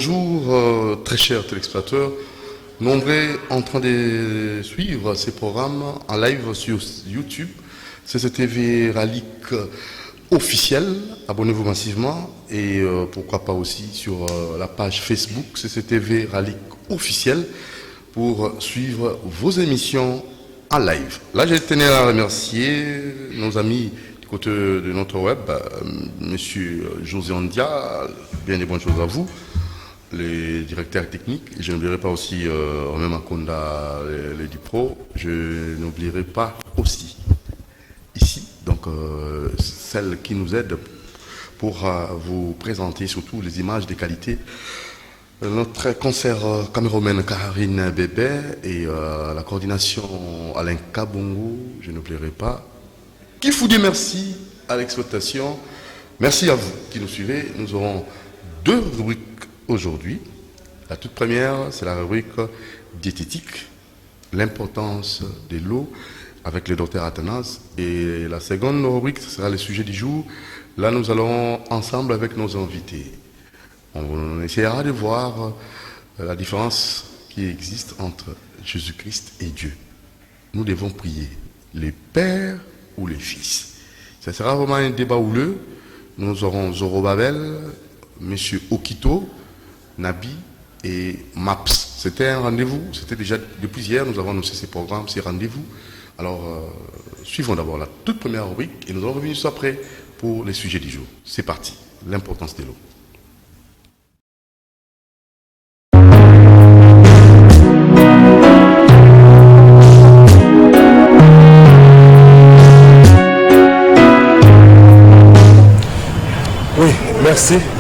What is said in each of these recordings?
Bonjour, très chers téléspectateurs. Nombreux en train de suivre ces programmes en live sur YouTube. CCTV Ralik officiel. Abonnez-vous massivement et pourquoi pas aussi sur la page Facebook CCTV Ralik officiel pour suivre vos émissions en live. Là, je tenais à remercier nos amis du côté de notre web, Monsieur José Andia, bien des bonnes choses à vous, les directeurs techniques. Et je n'oublierai pas aussi même Akonda, les Dupro. Je n'oublierai pas aussi ici, donc celle qui nous aide pour vous présenter surtout les images de qualité. Notre concert caméraman Karine Bébé et la coordination Alain Kabongo, je n'oublierai pas. Qui vous dit merci à l'exploitation. Merci à vous qui nous suivez. Nous aurons deux rubriques aujourd'hui. La toute première, c'est la rubrique diététique, l'importance de l'eau avec le docteur Athanas. Et la seconde rubrique, ce sera le sujet du jour. Là, nous allons ensemble avec nos invités. On essaiera de voir la différence qui existe entre Jésus-Christ et Dieu. Nous devons prier les pères ou les fils. Ce sera vraiment un débat houleux. Nous aurons Zorobabel, M. Okito, Nabi et Maps. C'était un rendez-vous, c'était déjà depuis hier, nous avons annoncé ces programmes, ces rendez-vous. Alors, suivons d'abord la toute première rubrique et nous allons revenir juste après pour les sujets du jour. C'est parti, l'importance de l'eau.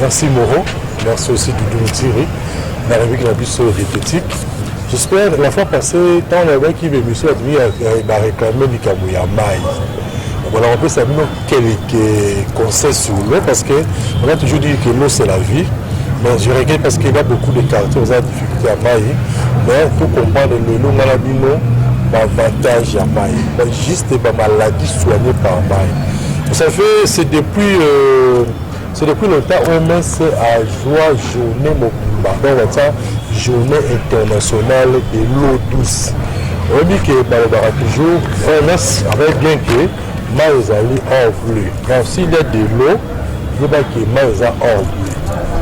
Merci Moreau, merci aussi Doudou Thierry, dans la rubrique la répétique. J'espère, la fois passée, tant le mec qui veut monsieur a réclamé du Kamouya Maï. Voilà, on peut savoir quelques conseils sur l'eau parce qu'on a toujours dit que l'eau c'est la vie. Mais je regrette parce qu'il y a beaucoup de quartiers où on a des difficultés à Maï. Mais pour comprendre l'eau, on a dit non, l'avantage à Maï. Juste des maladies soignées par Maï. Vous savez, c'est depuis longtemps on met à joie journée Mobimba. Donc on journée internationale de l'eau douce. On dit que toujours on laisse avec bien que Maïzali hors bleu. Donc s'il y a de l'eau, il y a que Maïza hors bleu.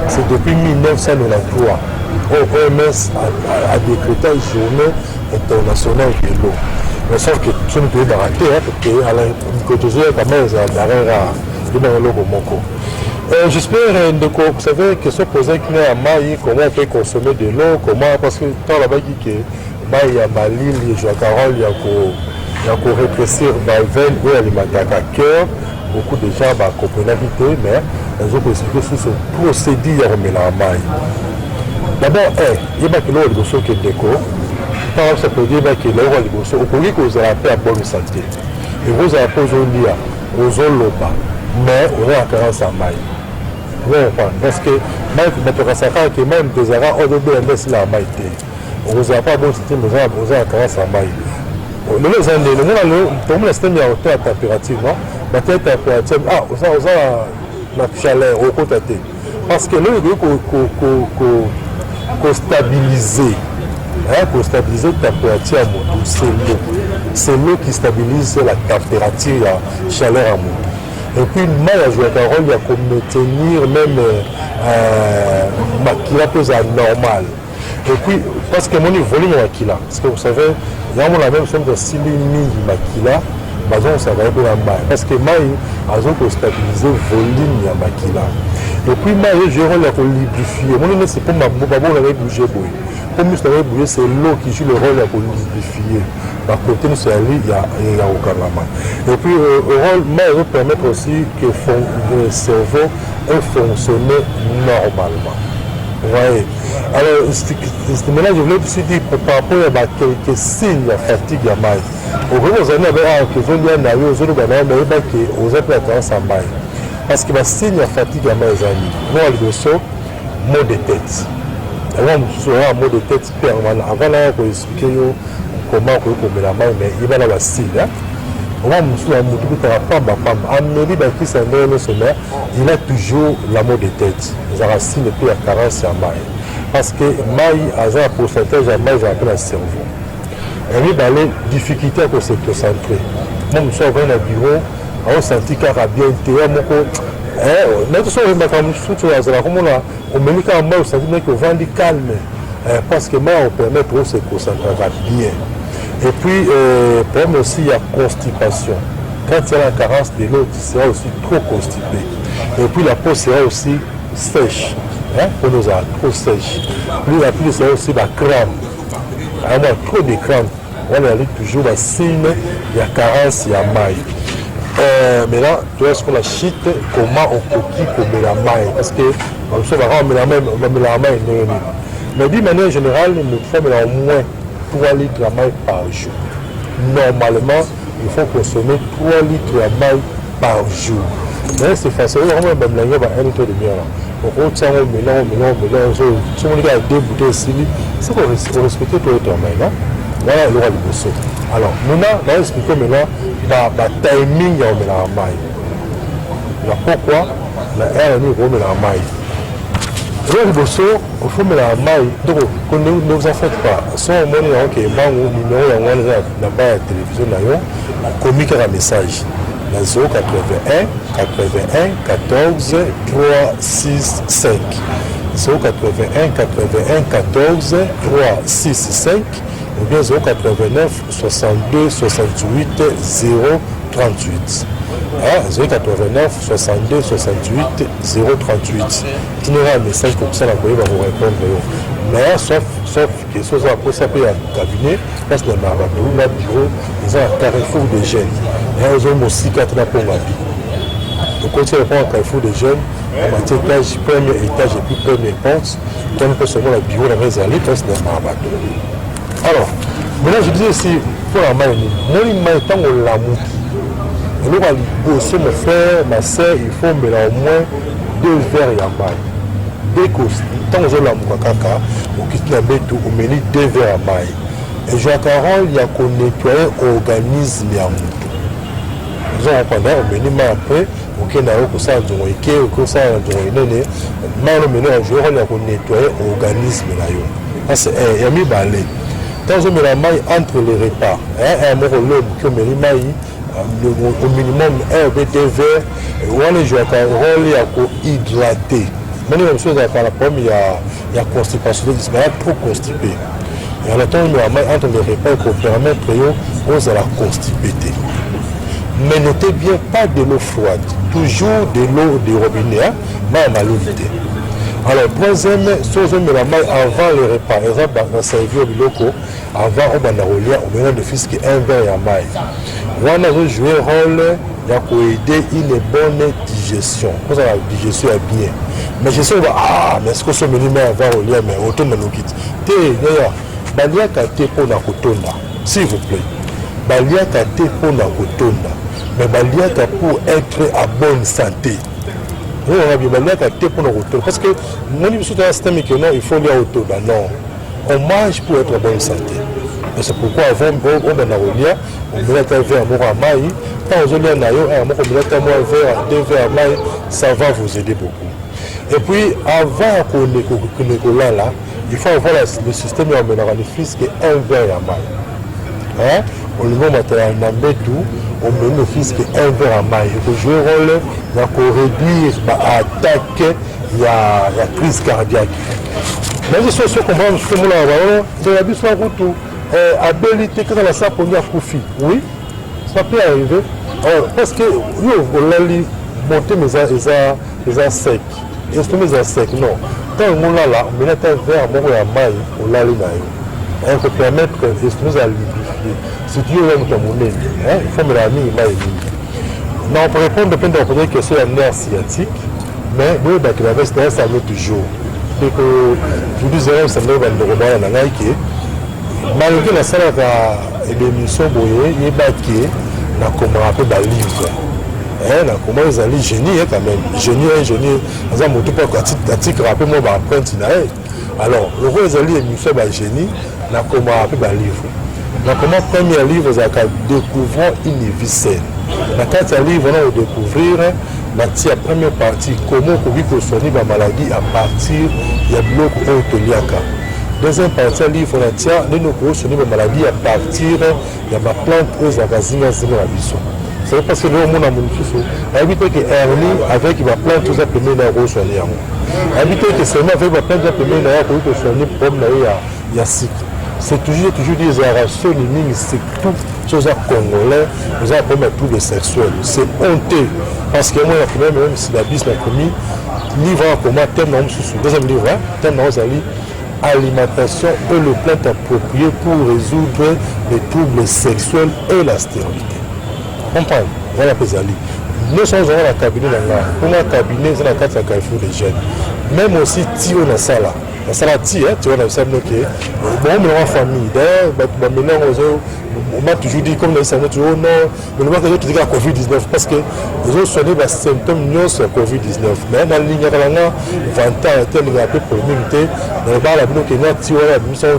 C'est depuis 1993. OMS a décrété une journée internationale de l'eau. Mais sauf que tout le monde peut rater, parce qu'à la côté de la Maïza, il y a un logo Moko. J'espère, vous savez, que ce posé qui est à Maï, comment on peut consommer de l'eau, comment, parce que tant là-bas, il y a Maï, il y a Malil, il y a Joacarol, il y a qu'à rétrécir Valven, il y a alimentaire à cœur, beaucoup de gens comprennent vite, mais ils ont expliqué sur ce procédé à remettre à Maï. D'abord, il y a que l'eau est qui est déco, par exemple, ça peut dire que l'eau est déco, au pays que vous avez à bonne santé, et vous avez posé un lien, aux eaux mais on a la carence à Maï. Parce que même des arats au BMS là maïté. On vous a pas bon c'était nous avons la carence à Maï. Les années pour le système à hauteur température non la température on a la chaleur au côté parce que le qu'on stabiliser pour stabiliser la température à mon c'est l'eau qui stabilise la température la chaleur à mon. Et puis, mal à jouer un rôle, il y a comme maintenir même Makila plus normal. Et puis, parce que mon volume Makila, parce que vous savez, il y a la même somme de 6 000 Makila, on s'avère pour la maille. Parce que maille, ils ont stabilisé le volume de Makila. Et puis, maille, j'ai un rôle pour lubrifier. Mon nom, c'est pour ma boule avec bouger. Pour nous, c'est l'eau qui joue le rôle pour lubrifier. Par côté, il y a aucun moment. Et puis, le rôle, va permettre aussi que le cerveau ait fonctionné normalement. Ouais. Alors, maintenant, je voulais aussi dire par rapport à quelques signes de fatigue à maille. Au gros, vous avez que vous avez un avis aux autres, vous avez la tendance à maille. Parce que les signes de fatigue à maille, nous, on le sait, mot de tête. Avant, un mot de tête permanent. Avant, là, on peut expliquer comment on peut la maille, mais il va avoir style. Il a toujours la mot de tête. Il a signe depuis la carence à maille. parce que maï a un pourcentage à maï j'appelle le cerveau. Et puis les difficultés pour se concentrer. Moi je suis dans le bureau, on sentit qu'il y a bien intérêt mais tout ça on me dit quand on sentit que vent du calme parce que moi on permet de se concentrer bien. Et puis problème aussi il y a constipation. Quand il y a la carence de l'eau, tu seras aussi trop constipé. Et puis la peau sera aussi sèche. Pour nous trop sèche. Plus la pluie sera aussi la crème. Alors, trop de crème. On a toujours la signe, il y a carence, il y a maille. Maintenant, tu vois ce qu'on a chite, comment on coquille pour la maille. Parce que on se va rendre la maille. Mais d'une manière générale, nous faisons au moins 3 litres de maille par jour. Normalement, il faut consommer 3 litres de maille par jour. Mais c'est facile, on va même l'année à 1 litre de miel. On retient un mélange, si on regarde 2 bouteilles ici, c'est qu'on respecte tout le temps maintenant. Voilà le roi du bosso. Alors, nous allons expliquer maintenant le timing de la maille. Pourquoi la RNI remet la maille. Le roi du bosso, il faut mettre la maille. Donc, ne vous en faites pas. Si on monnaie qui est numéro de la télévision, communiquer un message. 081 81 14 3 6 5 081 81 14 3 6 5 ou bien 089 62 68 0 38 089 62 68 0 38. Tu n'auras un message comme ça, vous répondre. Mais sauf que ce soit pour s'appeler un cabinet, parce que le bureau, ils ont un carrefour de jeunes. Ils ont aussi 4 ans pour la vie. Donc, quand tu réponds à un carrefour de jeunes, on va dire étage, premier étage et puis premier porte, quand on peut seulement le bureau dans les allées, parce que c'est un bateau. Alors, maintenant, je disais aussi, pour la maille, moi, il m'a été en l'amour. Et là, on va bosser mon frère, ma soeur, il faut mettre au moins 2 verres à maille. Dès que tant que j'ai la moukaka, on quitte la bête, on met 2 verres à maille. Et je carole, il y a qu'on nettoyer l'organisme à moutou. Nous avons pendant, on met après, on a un ça dans le quai, on ça dans le nez, mais on met un jour, on a qu'on nettoyer l'organisme là. Parce qu'il y a mis balai. Tant que je mets la maille entre les repas, un mot l'homme qui met les mailles, au minimum 1 ou 2 verres, on les joue à carole, il y a qu'on hydrater. Maintenant, même chose avec la pomme, il y a constipation, il y a trop constipé. Et en attendant, il y a entre les repas pour permettre aux à la constipité. Mais notez bien, pas de l'eau froide, toujours de l'eau de robinet, mais en malolité. Alors, troisième, si on met la maille avant les repas, par exemple, dans le service locaux, avant, on va on met de fils qui est un verre à maille. On a joué un rôle pour aider une bonne digestion. Pour ça, la digestion est bien. Mais je sais, mais est-ce que ce menu avant au lien, mais autant de nous quitte. D'ailleurs, Balia Kate pour la Kotonda, s'il vous plaît. Balia Kate pour la Kotonda. Mais Balia pour être à bonne santé. On a bien Balia Kate pour la Kotonda. Parce que, mon système que non, il faut aller au Kotonda. Non. On mange pour être à bonne santé. Et c'est pourquoi avant, on met un verre à maille. Quand on met un verre, 2 verres à maille, ça va vous aider beaucoup. Et puis, avant qu'on ait là, il faut avoir le système de fils qui est un verre à maille. On le met à tout, on met le fils qui est un verre à maille. Il faut jouer un rôle pour réduire l'attaque, il y a crise cardiaque. Mais je suis sûr qu'on va faire de la bise en route. Habilité que dans la salle pour nous à profit. Oui, ça peut arriver. Parce que nous, on a monté mes insectes. Et c'est mes insectes, non. Quand on a là, on met un verre à maille, on l'a là. On peut permettre que nous à lubrifier. Si tu veux même ton monnaie, il faut me la mettre maille. Non, on peut répondre de la question de la nerf sciatique, mais nous, la veste, ça met toujours. Et que je vous disais, ça me donne un roman à la Nike. Malgré la salle de l'émission, il y a baqué, on a commencé à livre. Comment ils allaient génie quand même. Génie, ils ont tout pour article rappelé moi apprenti. Alors, le roi ils allaient émission génie, on a commencé à livre. Donc, comment premier livre, c'est découvrir une vie saine. Dans 4 livres, on a découvrir la première partie, comment on peut soigner la maladie à partir du bloc autoliaka. Deuxième partie, il faut nous soigner la maladie à partir de la plante aux agazines à Zimabisson. C'est parce que nous avons un bénéfice. Habiter que Ernie avec la plante aux appelés à soigner. Habiter que seulement avec la plante aux appelés à soigner pour il y a cycle. C'est toujours des arrations, c'est tout chose à congolais, nous avons un trouble sexuel. C'est honteux. Parce que moi, même si la bise n'a commis, livre pour moi, thème dans le deuxième livre, thème dans alimentation et le plan approprié pour résoudre les troubles sexuels et la stérilité. Comprends? Voilà les amis. Nous sommes dans la cabinet là. Pour un cabinet, c'est la carte à Carrefour des jeunes. Même aussi, si on a ça là. Ça la tu vois, ça me dit, bon, on est en famille, on m'a toujours dit, comme ça, non, mais on m'a dit la Covid-19, parce que les autres sont des symptômes de Covid-19. Mais dans la ligne, il y a 20 ans, il y a un peu de communauté, dans le bar,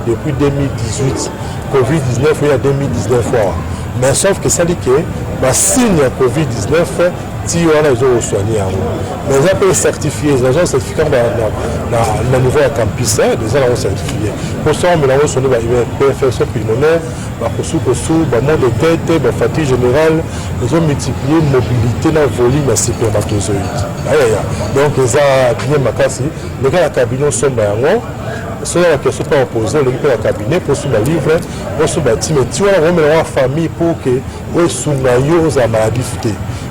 depuis 2018, Covid-19, il y a 2019 fois. Mais sauf que ça dit que, le signe Covid-19, si on a soigné, mais ils ont été certifiés, les agents certifiés dans le niveau à campus, les gens ont certifié. Pour ça, on a soigné l'infection pulmonaire, monde de tête, fatigue générale, ils ont multiplié la mobilité dans le volume de spermatozoïdes. Donc, ils ont bien ma casse, les gars, la cabinet sont bien. Si on a la question pas opposée, on a le cabinet pour se livre, pour se bâtir, mais tu vois, on a une famille pour que on soit à maladie.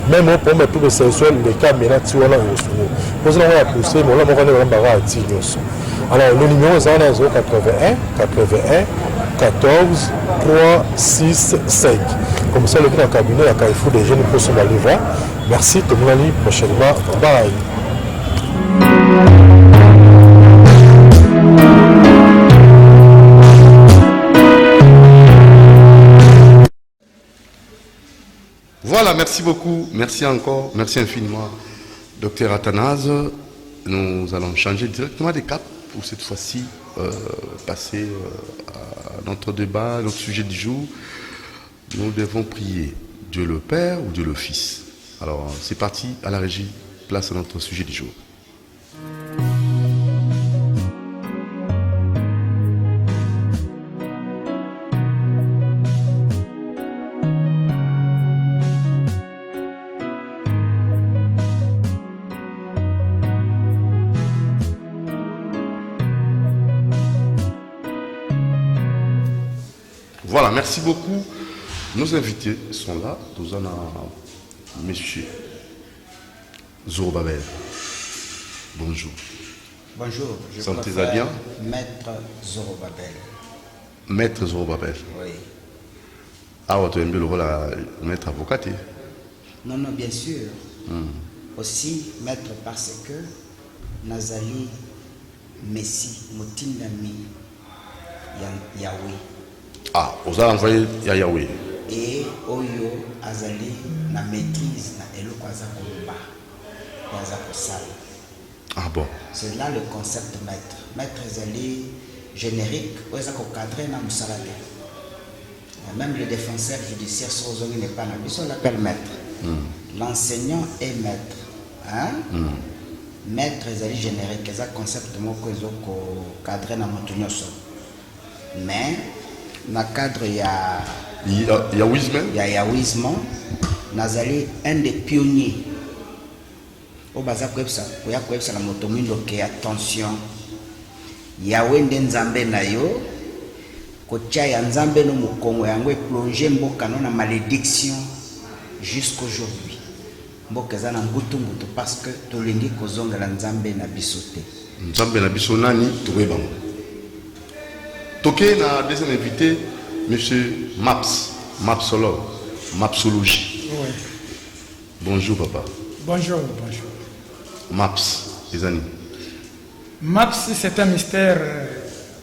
Même pour mettre tout le sexuel, les cas maintenant, tu vois là, on a poussé, mais là, on a alors, le numéro est 081 81 14 3 6 5. Comme ça, le cabinet, la Carrefour des jeunes pour se livre. Merci, tout le monde, prochainement. Bye. Voilà, merci beaucoup, merci encore, merci infiniment, Dr Athanase. Nous allons changer directement de cap pour cette fois-ci passer à notre débat, notre sujet du jour. Nous devons prier Dieu le Père ou Dieu le Fils. Alors, c'est parti, à la régie, place à notre sujet du jour. Voilà, merci beaucoup. Nos invités sont là. Nous en avons Monsieur Zorobabel. Bonjour. Bonjour, je préfère bien Maître Zorobabel. Maître Zorobabel. Oui. Ah, tu aimes bien le rôle à maître avocat? Non, non, bien sûr. Aussi, maître parce que Nazali Messi, Motindami Yahweh. Ah, vous avez envoyé Yahweh. Et Oyo Azali na maîtrise na eloko azakoba. Ah bon. C'est là le concept maître. Maître Azali générique, Ozako cadré na Moussalade. Même le défenseur judiciaire Sozoni n'est pas là. On l'appelle maître. L'enseignant est maître. Hein? Maître Azali générique, c'est un concept moko ezoko cadré na motunyoso. Mais dans le cadre, il y a Yahuisme, Nazali un des pionniers. Au Baza Kwebsa, il y a Kwebsa la motomindo qui attention. Yahweh Nzambe na yo, Kocha ya Nzambe no Mukongo yango plongé mboka na malédiction jusqu'aujourd'hui. Mboka za na ngutu parce que tolingi kozonga la Nzambe na bisote. Nzambe na biso nani tobebango. Toké na deuxième invité, M. Mapsologue, Mapsologie. Oui. Bonjour papa. Bonjour, bonjour. Maps, les amis. MAPS, c'est un mystère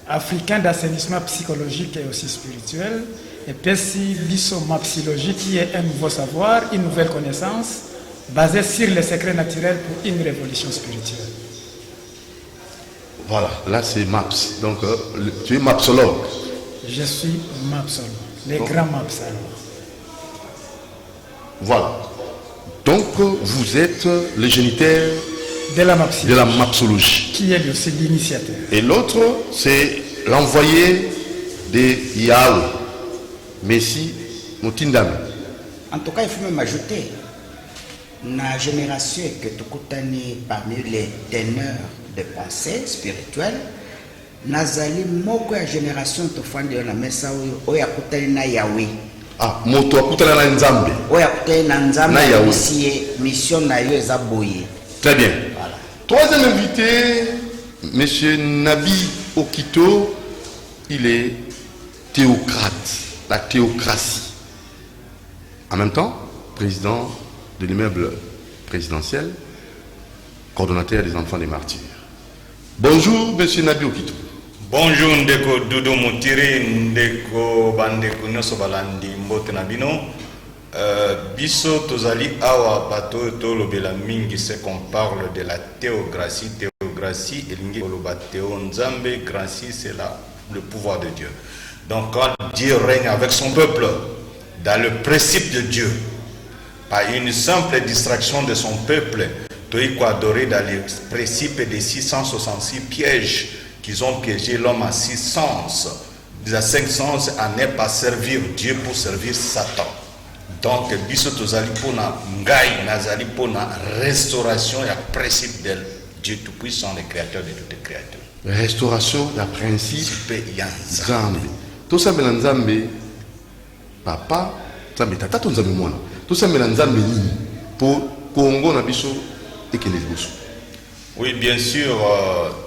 africain d'assainissement psychologique et aussi spirituel. Et Pessi Bisso Mapsologie, qui est un nouveau savoir, une nouvelle connaissance, basée sur les secrets naturels pour une révolution spirituelle. Voilà, là c'est MAPS. Donc, tu es mapsologue. Je suis mapsologue, les grands MAPS alors. Voilà. Donc, vous êtes le géniteur de la mapsologie. Qui est aussi l'initiateur. Et l'autre, c'est l'envoyé de Yahweh, Messi Motindame. En tout cas, il faut même ajouter, la génération que tu connais parmi les teneurs de pensée spirituelle, Nazali moko ya génération to fandi na mesa oyo akutani na Yahweh. Ah, moto akutana na Nzambe. Oyo akutani na Nzambe na Yahweh. Mission na yo eza boye. Très bien. Voilà. Troisième invité, Monsieur Nabi Okito, il est théocrate, la théocratie. En même temps, président de l'immeuble présidentiel, coordonnateur des enfants des martyrs. Bonjour, Monsieur Nabi Okito. Bonjour, Ndeko Doudou Moutiri, Ndeko Bandeko Nyoso Balandi Mbote Nabino. Biso Tozali Awa Bato Tolobela Mingi, c'est qu'on parle de la théocratie. Théocratie, Elingi Oloba Théo Nzambe, gracie, c'est le pouvoir de Dieu. Donc quand Dieu règne avec son peuple, dans le principe de Dieu, par une simple distraction de son peuple, Toïko adoré dans les principes des 666 pièges qu'ils ont piégé l'homme à 6 sens. À 5 sens, à ne pas servir Dieu pour servir Satan. Donc, biso tozali pona ngai nazali pona restauration et principe de Dieu tout-puissant, le créateur de toutes les créatures. Restauration et principe Nzambe. Tout ça, Nzambe, papa, Nzambe, tata, ton Nzambe, moi. Tout ça, Nzambe, pour Congo, Nabiso, et que les boussons. Oui, bien sûr,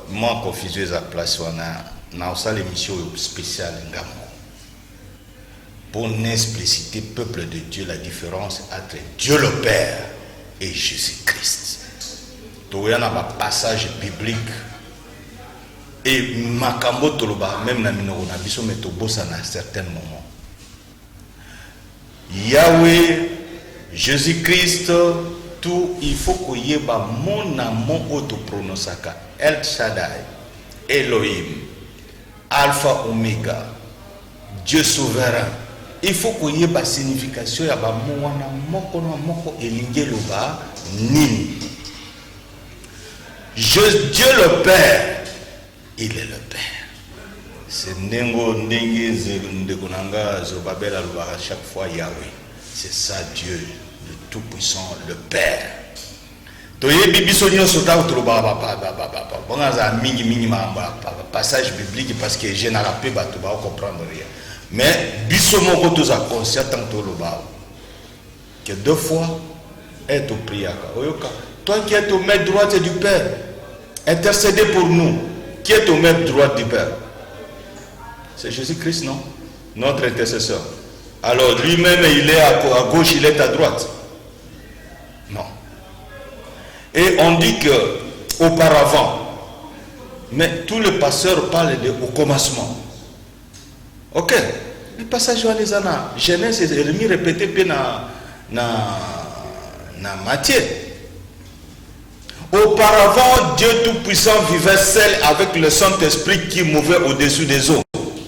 moi, confusé à la place, on a aussi l'émission spéciale Ngamo. Pour n'expliciter peuple de Dieu la différence entre Dieu le Père et Jésus-Christ. Donc il y a un passage biblique et makambo toloba même na minoko na biso mais tobosa na certains moments. Yahweh, Jésus-Christ, tout il faut que yeba mon amon auto pronosaka El Shaddai, Elohim, Alpha Omega, Dieu souverain. Il faut qu'il y ait une signification. Il y a moko elinge loba nini. Dieu le Père, il est le Père. C'est Nengo Ndenge Ndekonanga Zobabel à chaque fois Yahweh. C'est ça Dieu, le Tout-Puissant, le Père. Toye bibisonyo sota utruba bongaza mingi passage biblique parce que je n'ai pas comprendre rien. Mais bisomo ko tous a conscient tanto le bas que 2 fois est au prière. Toi qui es au maître droite du Père, intercédez pour nous. Qui est au maître droite du Père? C'est Jésus-Christ, non? Notre intercesseur. Alors lui-même il est à gauche, il est à droite. Non. Et on dit que auparavant, mais tous les pasteurs parlent au commencement. Ok, le passage à les années, Genèse est remis répété na Matthieu. Auparavant, Dieu Tout-Puissant vivait seul avec le Saint-Esprit qui mouvait au-dessus des eaux.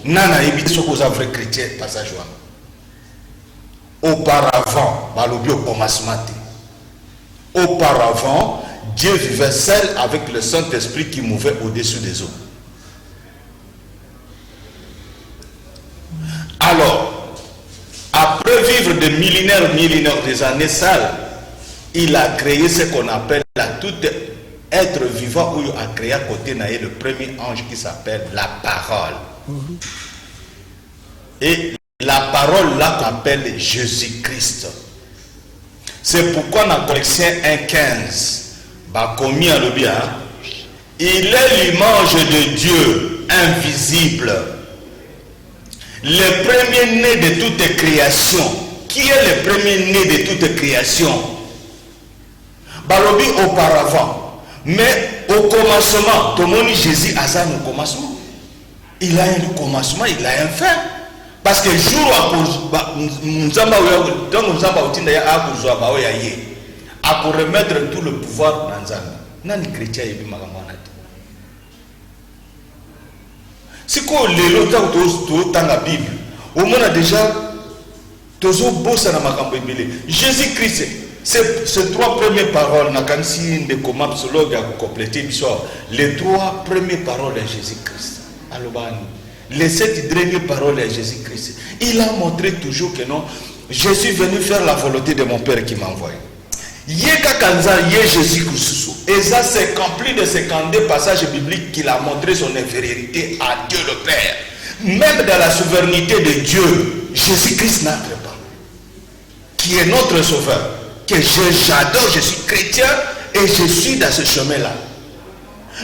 Nana ebiti soko za vrai chrétien passage wa. Auparavant, balobi au commencement. Auparavant, Dieu vivait seul avec le Saint-Esprit qui mouvait au-dessus des eaux. Alors, après vivre de millénaires des années sales, il a créé ce qu'on appelle tout être vivant, où il a créé à côté le premier ange qui s'appelle la parole. Et la parole là qu'on appelle Jésus-Christ. C'est pourquoi dans Colossiens 1,15, commis à le bien, il est l'image de Dieu invisible. Le premier-né de toute création. Qui est le premier-né de toute création? Balobi auparavant. Mais au commencement, tout le monde Jésus a ça au commencement. Il a un commencement, il a un fin. Parce que jour à pour remettre tout le pouvoir dans Nzambe. Nani chrétien yebi makamwana. C'est quoi les lotas dans la Bible? Au moins déjà, Jésus-Christ, Ces trois premières paroles, les trois premières paroles à Jésus-Christ. Les 7 dernières paroles à Jésus-Christ. Il a montré toujours que non, je suis venu faire la volonté de mon Père qui m'a envoyé. Yeka Kanza, Jésus-Christ. Et ça, c'est rempli de 52 passages bibliques qu'il a montré son infériorité à Dieu le Père. Même dans la souveraineté de Dieu, Jésus-Christ n'entre pas. Qui est notre sauveur. Que j'adore, je suis chrétien et je suis dans ce chemin-là.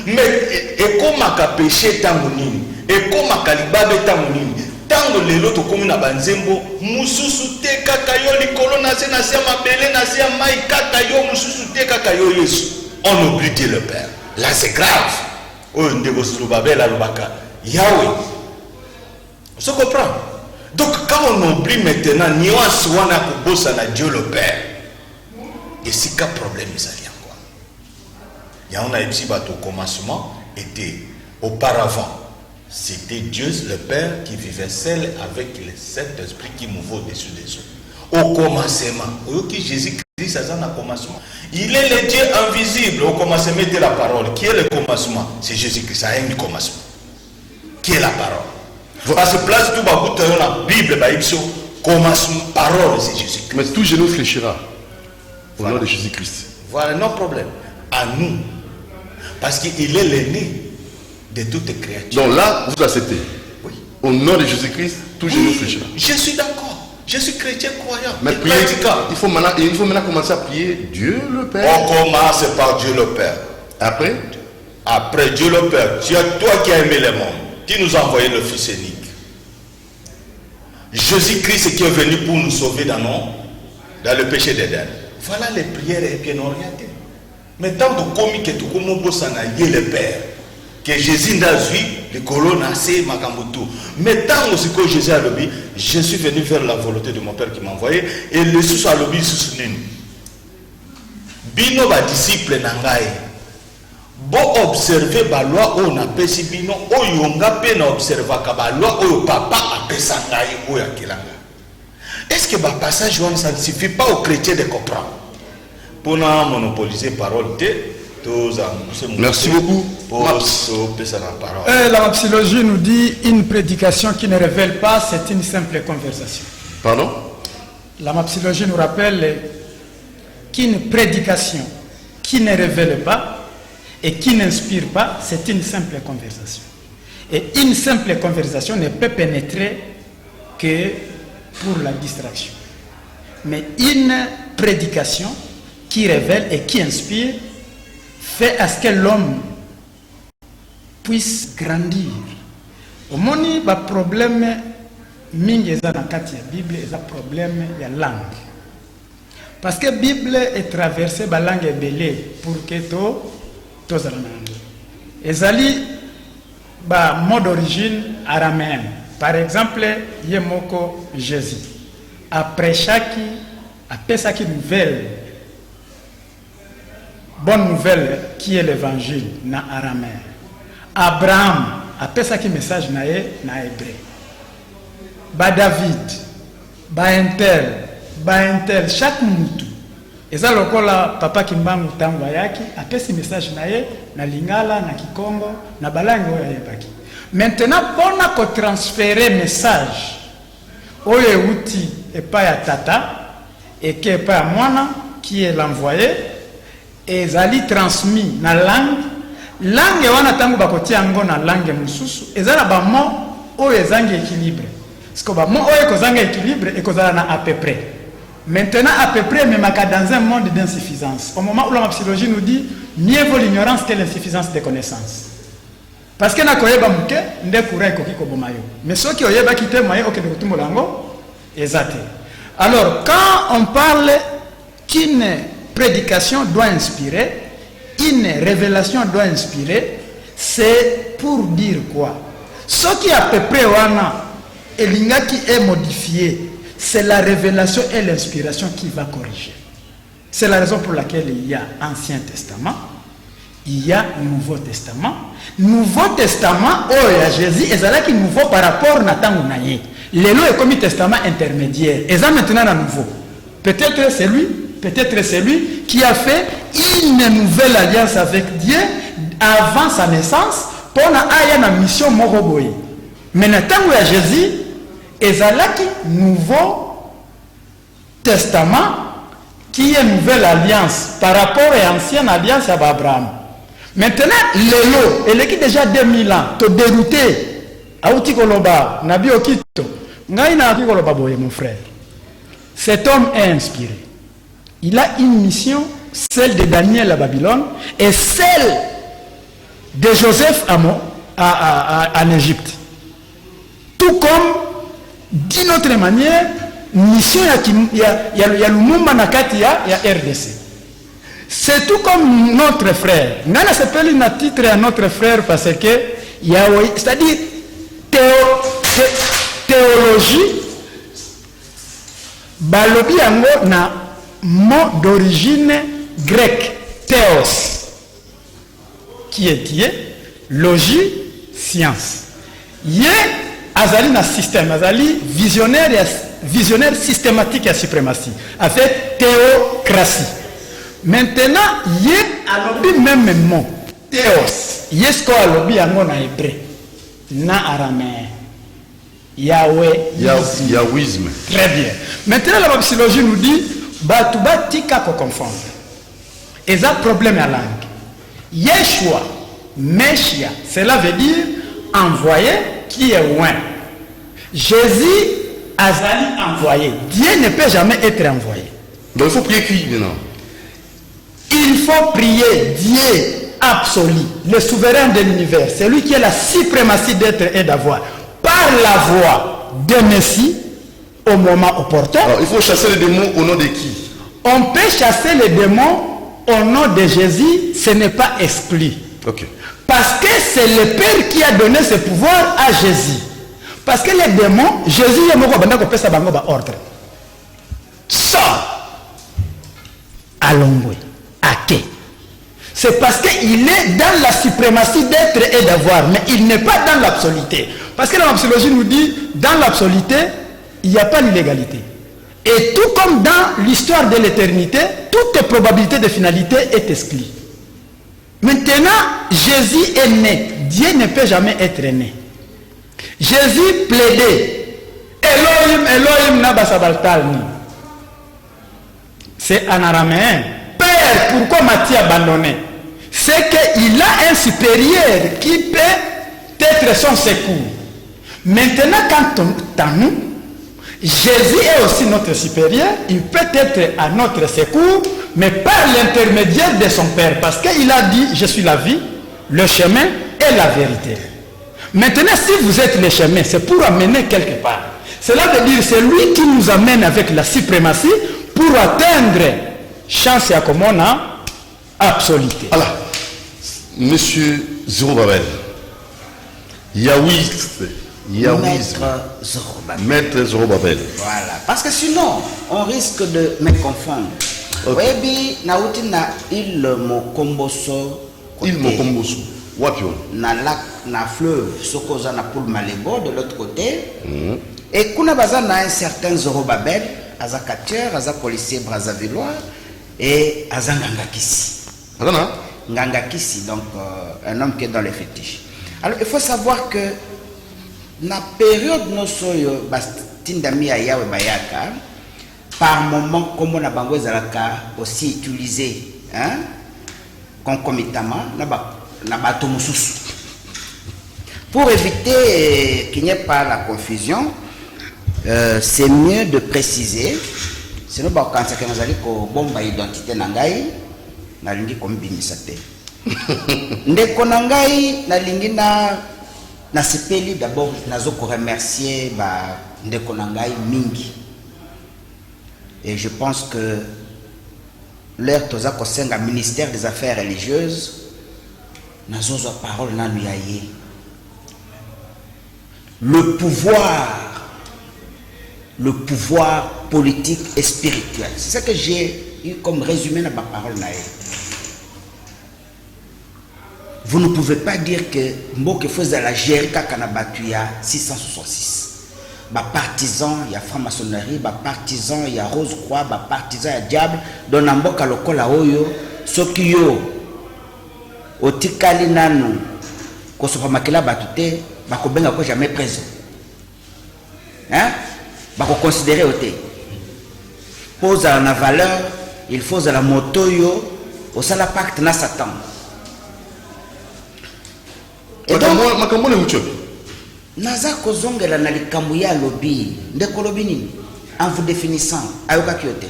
Mais, et comme à péché tangonini, et comme à kalibabe tangonini, tango lelo to komi na banzembo, mususu te kakayo likolo na se na se mabele na se mai kakayo mususu te kakayo Yesu. On oublie Dieu le Père. Là c'est grave. Oh ndeko Zulubabe la lubaka Yahweh. On se comprend. Donc quand on oublie maintenant nuance wana kubosa na Dieu le Père. Et c'est qu'un problème, ça vient quoi. Il y a un aïpsi bateau au commencement était auparavant. C'était Dieu le Père qui vivait seul avec les 7 esprits qui mouvaient au-dessus des eaux. Au commencement, Jésus-Christ, ça a un commencement. Il est le Dieu invisible. Au commencement était la parole. Qui est le commencement? C'est Jésus-Christ. Ça a un commencement. Qui est la parole? Parce que place tout bas, la Bible, commencement, parole, c'est Jésus-Christ. Mais tout genou fléchira. Au nom de Jésus-Christ. Voilà, non problème. À nous. Parce qu'il est l'aîné de toutes créatures. Donc là, vous acceptez. Oui. Au nom de Jésus-Christ, tout genou fléchira. Je suis d'accord. Je suis chrétien croyant. Mais prier, il faut maintenant commencer à prier Dieu le Père. On commence par Dieu le Père. Après Dieu le Père. Tu as toi qui as aimé le monde, qui nous a envoyé le Fils unique. Jésus-Christ qui est venu pour nous sauver dans le péché d'Éden. Voilà les prières bien orientées. Mais tant de commis que tout comme le Père, que Jésus n'a vu, les colonnes assez makambutu. Mais tant aussi que Jésus a lobby, je suis venu faire la volonté de mon Père qui m'a envoyé, et le sous a lobby sous Bino va disciple nangai. Bon observer la loi on appelle si bino o yonga pe na observer ka loi o papa appelle ça ngai o yakilanga. Est-ce que le passage ça ne suffit pas aux chrétiens de comprendre? Pour nous monopoliser parole merci beaucoup. La mapsologie nous dit une prédication qui ne révèle pas, c'est une simple conversation. Pardon? La mapsologie nous rappelle qu'une prédication qui ne révèle pas et qui n'inspire pas, c'est une simple conversation. Et une simple conversation ne peut pénétrer que pour la distraction. Mais une prédication qui révèle et qui inspire fait à ce que l'homme puisse grandir. Au moins, il y a un problème, mingi eza na kati ya Bible, il y a un problème de langue. Parce que la Bible est traversée par la langue ebele pour que tu sois ezali ba mot d'origine araméen. Par exemple, Yemoko Jésus. Après chaque nouvelle, bonne nouvelle qui est l'évangile na araméen. Abraham après chaque message na hébreu. Ba David, ba Intel, chaque mutu. Et ça lokola papa kimbangu tango yaki après ce message na lingala na kikongo na balango ya yebaki. Maintenant, pour transférer message, oye outil et pas à tata, et qui est pas à moi, qui est l'envoyé, et zali transmis na langue wana tango bakoti ango na langue mususu, et zala ba mo oye zangi équilibre. Parce que ba mo oye ko zangi équilibre et ko zala na à peu près. Maintenant, à peu près, même dans un monde d'insuffisance. Au moment où la psychologie nous dit, mieux vaut l'ignorance que l'insuffisance des connaissances. Parce que na koyeba muke nde kura ikoki kobomayo. Mais ceux qui oyeba kite moyen ok de kutumbo lango ezate. Alors quand on parle qu'une prédication doit inspirer, une révélation doit inspirer, c'est pour dire quoi? Ce qui à peu près wana elinga qui est modifié, c'est la révélation et l'inspiration qui va corriger. C'est la raison pour laquelle il y a Ancien Testament, il y a Nouveau Testament. Nouveau Testament, oh, il y a Jésus, et c'est là qu'il est nouveau par rapport à Nathan ou Naye. Le lot est comme un testament intermédiaire. Et ça maintenant à nouveau. Peut-être c'est lui, peut-être c'est lui qui a fait une nouvelle alliance avec Dieu avant sa naissance pour une mission moroboye. Maintenant, tant que Jésus est un nouveau testament qui est une nouvelle alliance par rapport à l'ancienne alliance avec Abraham. Maintenant, l'élo, elle est déjà 2000 ans, te dérouté. Aouti Koloba, Nabi Okito, Ngaïna Aouti Koloba Boye, mon frère. Cet homme est inspiré. Il a une mission, celle de Daniel à Babylone et celle de Joseph en Égypte. Tout comme, d'une autre manière, mission il y a le Lumumba Nakati, il y a RDC. C'est tout comme notre frère. Nana s'appelle un titre à notre frère parce que Yahweh, c'est-à-dire théologie, balobi yango na mot d'origine grecque, théos, qui est logie, science. Yé azali na système, azali visionnaire systématique et suprématie, avec théocratie. Maintenant, yé alobi même mot, théos, yé ce qu'on alobi yango na hébreu, na araméen. Yahweh. Yahwisme. Très bien. Maintenant, la babylologie nous dit Batouba tika ko confondre. Et ça, problème à langue. Yeshua, Meshia, cela veut dire envoyé qui est loin. Jésus, Azali envoyé. Dieu ne peut jamais être envoyé. Donc il faut prier qui maintenant? Il faut prier Dieu absolu, le souverain de l'univers, celui qui a la suprématie d'être et d'avoir. Par la voix de Messie au moment opportun. Alors, il faut chasser les démons au nom de qui? On peut chasser les démons au nom de Jésus, ce n'est pas exclu. Ok. Parce que c'est le Père qui a donné ce pouvoir à Jésus. Parce que les démons, Jésus est mort à ordre. Sors. Allongwe. Ake. C'est parce qu'il est dans la suprématie d'être et d'avoir, mais il n'est pas dans l'absoluté. Parce que la psychologie nous dit, dans l'absoluté, il n'y a pas l'illégalité. Et tout comme dans l'histoire de l'éternité, toute probabilité de finalité est exclue. Maintenant, Jésus est né. Dieu ne peut jamais être né. Jésus plaidait. Elohim, Elohim, Nabasabaltalni. C'est en araméen. Père, pourquoi m'as-tu abandonné? C'est qu'il a un supérieur qui peut être son secours. Maintenant, quand on nous, Jésus est aussi notre supérieur, il peut être à notre secours, mais par l'intermédiaire de son Père, parce qu'il a dit, je suis la vie, le chemin et la vérité. Maintenant, si vous êtes le chemin, c'est pour amener quelque part. Cela veut dire, c'est lui qui nous amène avec la suprématie pour atteindre chance à commona absoluté. Alors, Monsieur Zorobabel, Yahwiste, Maître Zorobabel. Voilà, parce que sinon, on risque de me confondre. Oui, nauti na il Mokomboso. Il Mokomboso. Wapion. Na lac, na fleuve, Sokoza na Poul Malébo de l'autre côté. Et kuna baza na un certain Zorobabel, aza capteur, aza policier Brazzavillois et aza Ngangakisi. Ngangakisi, donc un homme qui est dans les fétiches. Alors il faut savoir que na période no soyo bastindami ayawe bayaka par moment comme on a bango ezalaka aussi utilisé hein concomitamment na bato mususu pour éviter qu'il n'y ait pas la confusion. C'est mieux de préciser sinon ba quand ça que nous allons ko bomba identité nangai na lingi ko mbimisa te ndeko nangai na lingi na sepeli d'abord nazo ko remercier ba ndeko nangai mingi et je pense que l'air toza ko senga ministère des affaires religieuses nazo zo parole na luyaye le pouvoir politique et spirituel. C'est ça que j'ai eu comme résumé dans ma parole. Vous ne pouvez pas dire que Mboke faisait la Jérica Kanabatuya 666. partisan, il y a franc-maçonnerie, partisan, il y a Rose-Croix, partisan, il y a diable. Dans Namboka lokola oyo, soki yo, otikali nanu, kosopa makila batute, bakobenga ko jamais présent. Hein? Bako considérer oté. Pose à la valeur, il faut à la moto yo, au sala pacte na Satan. Et donc, naza kozongela na likambo ya lobi ndeko lobi nini en vous définissant ayoka kiote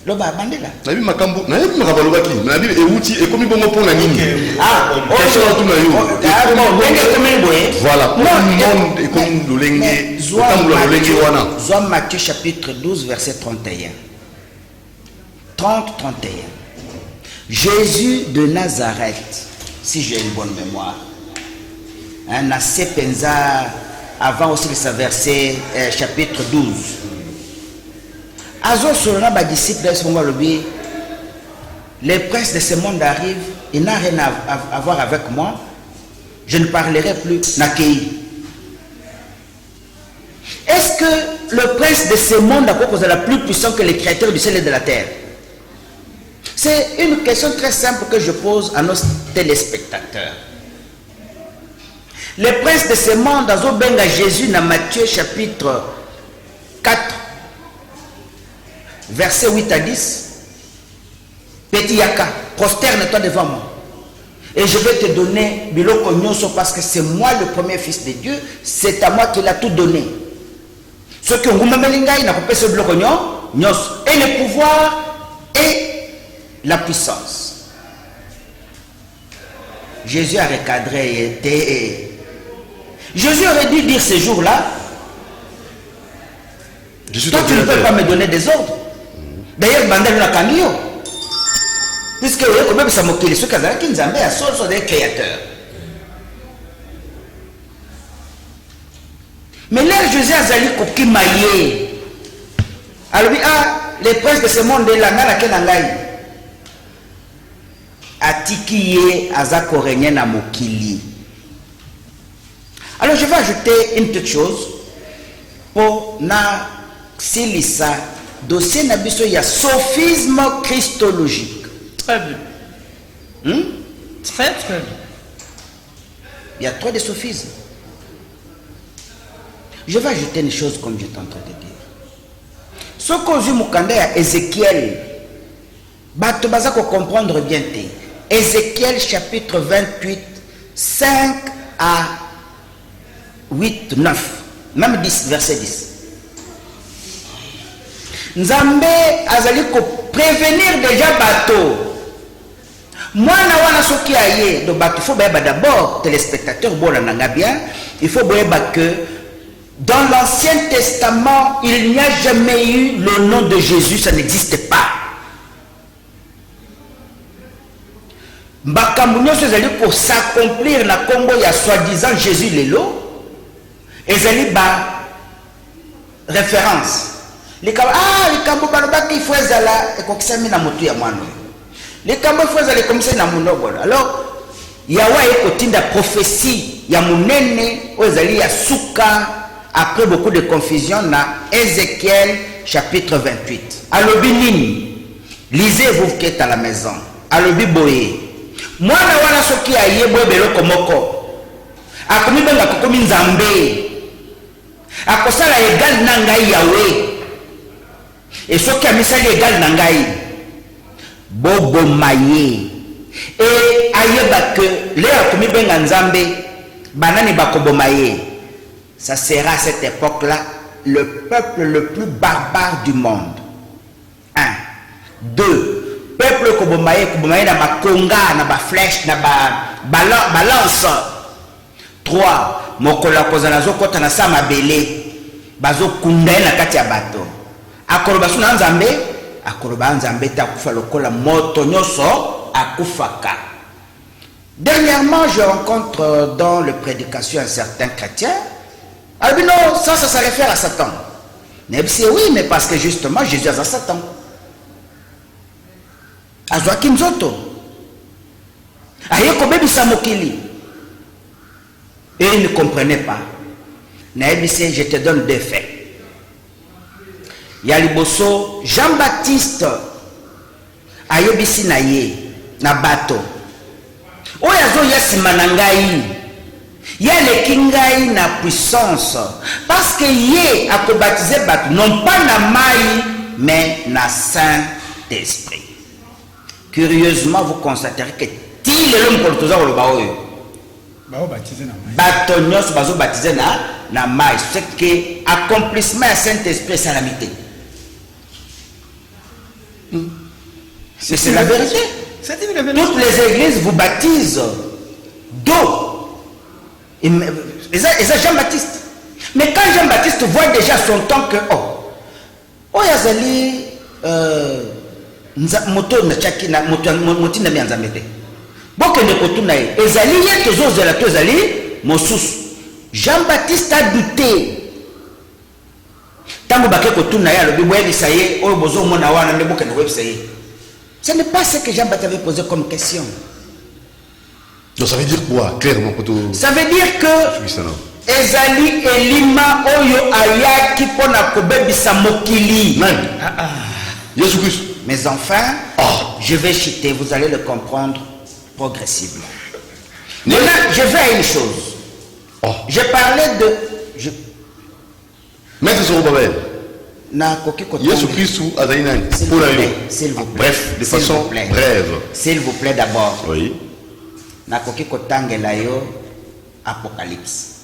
loba bandela na bi makambo na bi makambo lobaki na bi euti e komi bongo pona nini question tu na yo voilà pour le monde et comme lolenge comme lolenge wana Zoa Matthieu chapitre 12 verset 31 30-31 Jésus de Nazareth, si j'ai une bonne mémoire, na Sepenza, avant aussi ce verset, chapitre 12. Azo Solana, ba disciple de les princes de ce monde arrivent, il n'a rien à voir avec moi, je ne parlerai plus Nakei. Est-ce que le prince de ce monde est la plus puissant que les créateurs du ciel et de la terre? C'est une question très simple que je pose à nos téléspectateurs. Le prince de ce monde, Azobenga Jésus, dans Matthieu chapitre 4, versets 8 à 10. Petit Yaka, prosterne-toi devant moi. Et je vais te donner Biloko Nyonso parce que c'est moi le premier fils de Dieu. C'est à moi qu'il a tout donné. Ce que vous m'avez dit, n'a pas ce Biloko Nyonso. Et le pouvoir et la puissance. Jésus a recadré et était. Jésus aurait dû dire ce jour-là, toi tu ne peux pas me donner des ordres. D'ailleurs, Bandel l'a cangio. Puisque quand même ça moquait ceux qui ont Nzambe à sont des créateurs. Mais là, Jésus a zali kokimaye. Alors, les princes de ce monde là, n'a kenangai. Atikiye azako renye na mokili. Alors je vais ajouter une petite chose pour na silisa dossier nabiso ya sophisme christologique. Très bien. Très très bien. Il y a trop de sophismes. Je vais ajouter une chose comme j'étais en train de dire. Ce qu'on dit mukanda ya Ézéchiel, bato bazako comprendre bien te. Ézéchiel chapitre 28, 5 à 8, 9, même 10, verset 10. Nzambe azali ko prévenir déjà bateau. Moi, na soki aye do bateau, il faut d'abord, téléspectateurs, bien, il faut que dans l'Ancien Testament, il n'y a jamais eu le nom de Jésus, ça n'existe pas. Makambo nyonso ezali pour s'accomplir na kombo ya soi-disant Jésus lelo ezali ba référence likambo balobaki il faut ezala ekokisami na motu ya mwana likambo il faut ezala ekomisa na monobolo. Alors yawa ekotinda prophétie ya munene oyo ezali ya suka après beaucoup de confusion na Ézéchiel chapitre 28. Alobi nini? Lisez-vous qui êtes à la maison. Alobi boye mwana wana soki ayebwe beloko moko akomi benga kokomi Nzambe akosala égal na ngai Yahweh et soki amisali égal na ngai boboma ye et ayeba que le akomi benga Nzambe banani bakoboma ye. Ça sera à cette époque-là le peuple le plus barbare du monde. 1. 2. Peuple kobomaye na ba konga na ba flèche na ba balance. 3. Mokola kozana zo kota na sama belé bazo kunda na kati ya bato. Akoloba suna Nzambe, akoloba Nzambe ta kufa lokola moto nyoso akufaka. Dernièrement, je rencontre dans le prédication un certain chrétien. Alors non, ça réfère à Satan. Mais oui, mais parce que justement Jésus a Satan. Azwaki nzoto ayeko bebisa mokili et il ne comprenait pas. je te donne 2 faits. Yaliboso Jean-Baptiste ayebisi na ye na bato oyo azoya nsima na ngai ye aleki ngai na puissance parce que ye akobatize bato non pas na mai mais na Saint-Esprit. Curieusement, vous constaterez que ti lelo mokolo toza koloba oyo bato nyonso bazobatize na mai, c'est que accomplissement ya Saint-Esprit esalami te. C'est la vérité. Toutes les églises vous baptisent d'eau. Et c'est Jean-Baptiste. Mais quand Jean-Baptiste voit déjà son temps que yazali moto na chaki na moti na mianzambe te. Bokende kotuna ye ezali ye tozozela tozali mosusu. Jean-Baptiste a douté. Tango bake kotuna ye alobi boyebisa ye oyo bozomona wana nde bokende koyebisa ye. Ce n'est pas ce que Jean-Baptiste avait posé comme question. Donc ça veut dire quoi, clairement? Ça veut dire que ezali elima oyo ayaki pona kobebisa mokili. Jésus-Christ. Mais enfin, je vais chuter, vous allez le comprendre progressivement. Maintenant, je vais à une chose. Je parlais de... Maître Zorobabel. Jésus-Christ ou Azaïnan. S'il vous plaît. Bref, de façon brève. S'il vous plaît d'abord. Oui. Nakoki kotangela yo Apocalypse.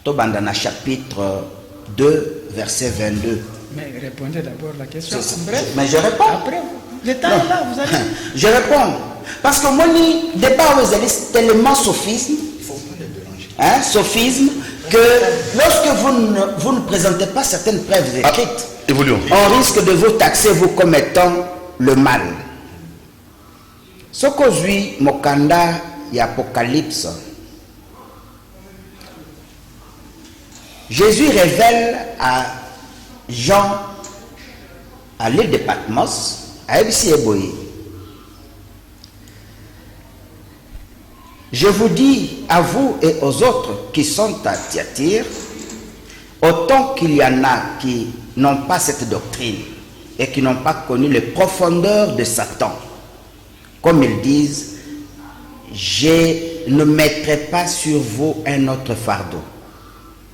Tobanda na chapitre 2, verset 22. Mais répondez d'abord la question. Bref. Mais je réponds. Après, le temps est là, vous allez. Je réponds. Parce que moi, le débat où c'est tellement sophisme. Il ne faut pas les déranger. Hein, sophisme, que lorsque vous ne présentez pas certaines preuves écrites, on risque de vous taxer vous comme étant le mal. Ce qu'aujourd'hui, Mokanda et Apocalypse, Jésus révèle à Jean, à l'île de Patmos, à Ebisi Eboye. Je vous dis à vous et aux autres qui sont à Thyatire, autant qu'il y en a qui n'ont pas cette doctrine et qui n'ont pas connu les profondeurs de Satan, comme ils disent, je ne mettrai pas sur vous un autre fardeau.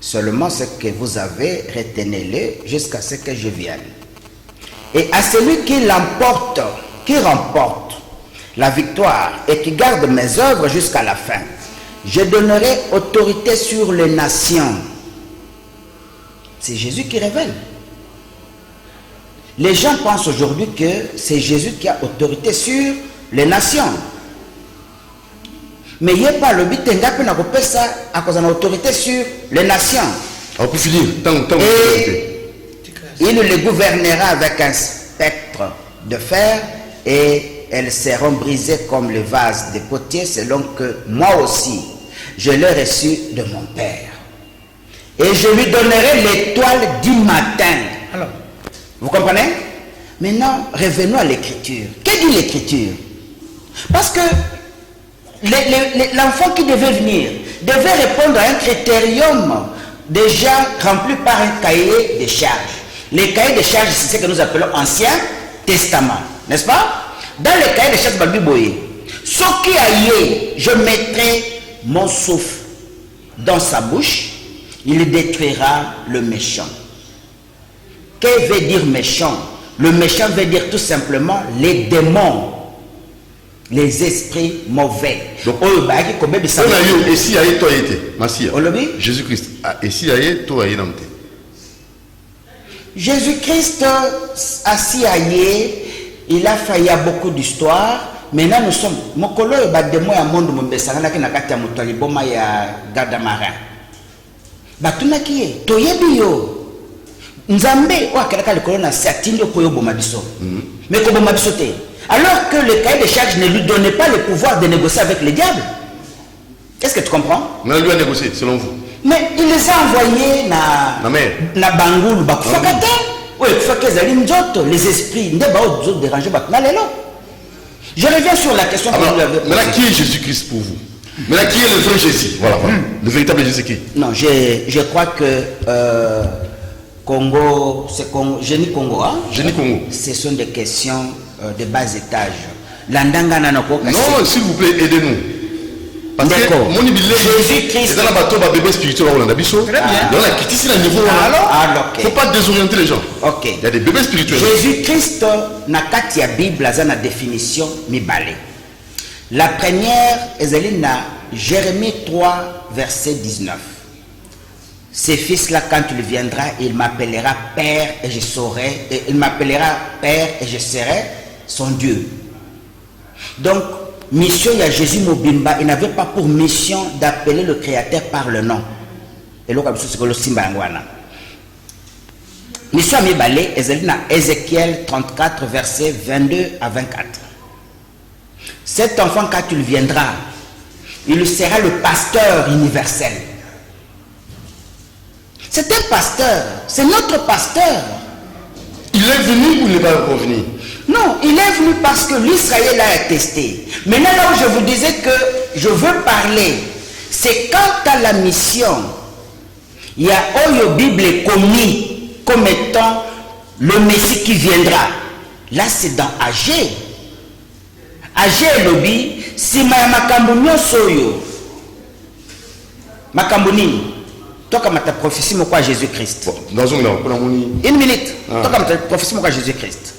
Seulement ce que vous avez, retenez-le jusqu'à ce que je vienne. Et à celui qui l'emporte, qui remporte la victoire et qui garde mes œuvres jusqu'à la fin, je donnerai autorité sur les nations. C'est Jésus qui révèle. Les gens pensent aujourd'hui que c'est Jésus qui a autorité sur les nations. Mais il n'y a pas le but de ça à cause de l'autorité sur les nations. On peut finir. Et il les gouvernera avec un spectre de fer et elles seront brisées comme le vase des potiers selon que moi aussi je l'ai reçu de mon Père. Et je lui donnerai l'étoile du matin. Alors, vous comprenez? Maintenant, revenons à l'écriture. Que dit l'écriture? Parce que l'enfant qui devait venir devait répondre à un critérium déjà rempli par un cahier de charges. Les cahiers de charges, c'est ce que nous appelons Ancien Testament, n'est-ce pas? Dans le cahier de charges de Biboye, ce qui aille, je mettrai mon souffle dans sa bouche, il détruira le méchant. Que veut dire méchant? Le méchant veut dire tout simplement les démons, les esprits mauvais. Donc, Jésus-Christ. Et si toi, Jésus-Christ assis à il a failli à beaucoup d'histoires. Maintenant, nous sommes. Mokolo et Bademo et Amondo Mbesangana qui n'a qu'à te montrer Boma et Gardamara. Batuna qui est Toyebio. Nzambe, ou à quelqu'un le colonne à Satinio Koyo Bomabiso. Mais comme Bomabiso. Alors que le cahier de charges ne lui donnait pas le pouvoir de négocier avec le diable. Est-ce que tu comprends? Mais lui a négocié, selon vous. Mais il les a envoyés na Bangoul, Bakufakate. Oui, les esprits ne vont pas déranger. Je reviens sur la question que vous avez posée. Maintenant, qui est Jésus-Christ pour vous? Mais là, qui est le vrai Jésus? Voilà, voilà. Le véritable Jésus qui? Non, je crois que Congo, c'est Congo, Génie Congo, hein? Génie Congo. Ce sont des questions de bas étage. Landanga nanoko. Non, s'il vous plaît, aidez-nous. Parce que mon Jésus-Christ. c'est dans la bateau, bébé spirituel, on a biso. Très bien. Dans la critique, c'est le niveau. Alors, Il ne faut pas désorienter les gens. ok. Il y a des bébés spirituels. Jésus-Christ, na kati ya Bible, a une définition mibale. La première est na Jérémie 3, verset 19. Ces fils-là, quand il viendra, il m'appellera Père et je saurai, et il m'appellera Père et je serai son Dieu. Donc, mission il y a Jésus Mobimba, il n'avait pas pour mission d'appeler le Créateur par le nom. Et là, c'est le Simba Angwana. Mission Mibale, Ézéchiel 34, verset 22 à 24. Cet enfant, quand il viendra, il sera le pasteur universel. C'est un pasteur, c'est notre pasteur. Il est venu ou il n'est pas encore venu? Non, il est venu parce que l'Israël a attesté. Maintenant, là où je vous disais que je veux parler, c'est quant à la mission. Il y a Oyo Bible commis comme étant le Messie qui viendra. Là, c'est dans Agé. Agé et Lobi, si Makambounio Soyo, Makambounin, toi comme ta prophétie, moi quoi Jésus-Christ. Une minute, toi comme ta prophétie, moi quoi Jésus-Christ.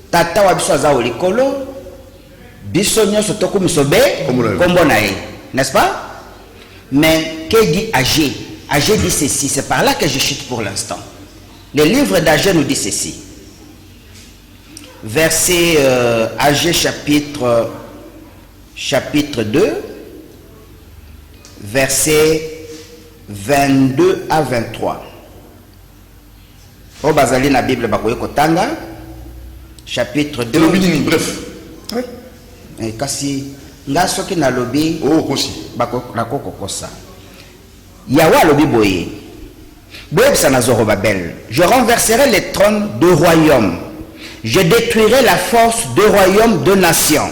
Tata wabiso aza olikolo, biso nyoso toko misobe, kombo na ye, n'est-ce pas? Mais que dit Agé? Agé dit ceci, c'est par là que je chute pour l'instant. Le livre d'Agé nous dit ceci. Verset Agé chapitre 2, verset 22 à 23. Au bazali na Bible bakoye kotanga. Chapitre 2. Bref. Oui. Kasi nga soki na lobi. Oh, aussi. Bako kokosa. Yawa lobi boye. Boye na Zorobabel. Je renverserai les trônes de royaumes. Je détruirai la force de royaumes de nations.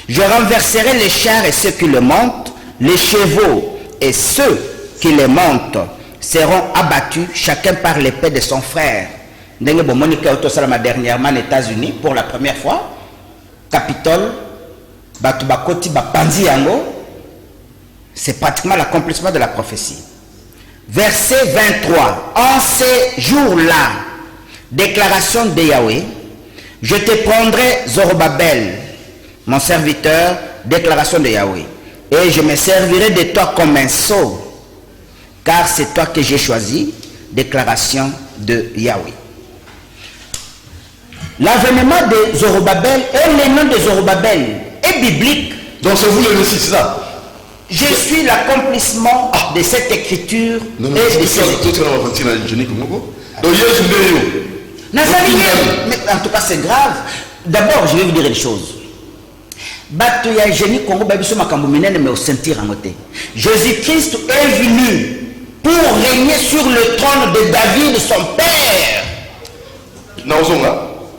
Je renverserai les chars et ceux qui le montent, les chevaux et ceux qui les montent seront abattus, chacun par l'épée de son frère. Ndenge Monica Autosalama dernièrement aux États-Unis pour la première fois, Capitole, Batubakoti, Bapanzi Yango, c'est pratiquement l'accomplissement de la prophétie. Verset 23. En ces jours-là, déclaration de Yahweh, je te prendrai Zorobabel, mon serviteur, déclaration de Yahweh, et je me servirai de toi comme un sceau, car c'est toi que j'ai choisi, déclaration de Yahweh. L'avènement de Zorobabel et le nom de Zorobabel est biblique. Donc c'est vous le Messie, c'est ça? Je suis l'accomplissement de cette écriture et de ces écritures. Mais en tout cas c'est grave. D'abord je vais vous dire une chose. Jésus-Christ est venu pour régner sur le trône de David, son père.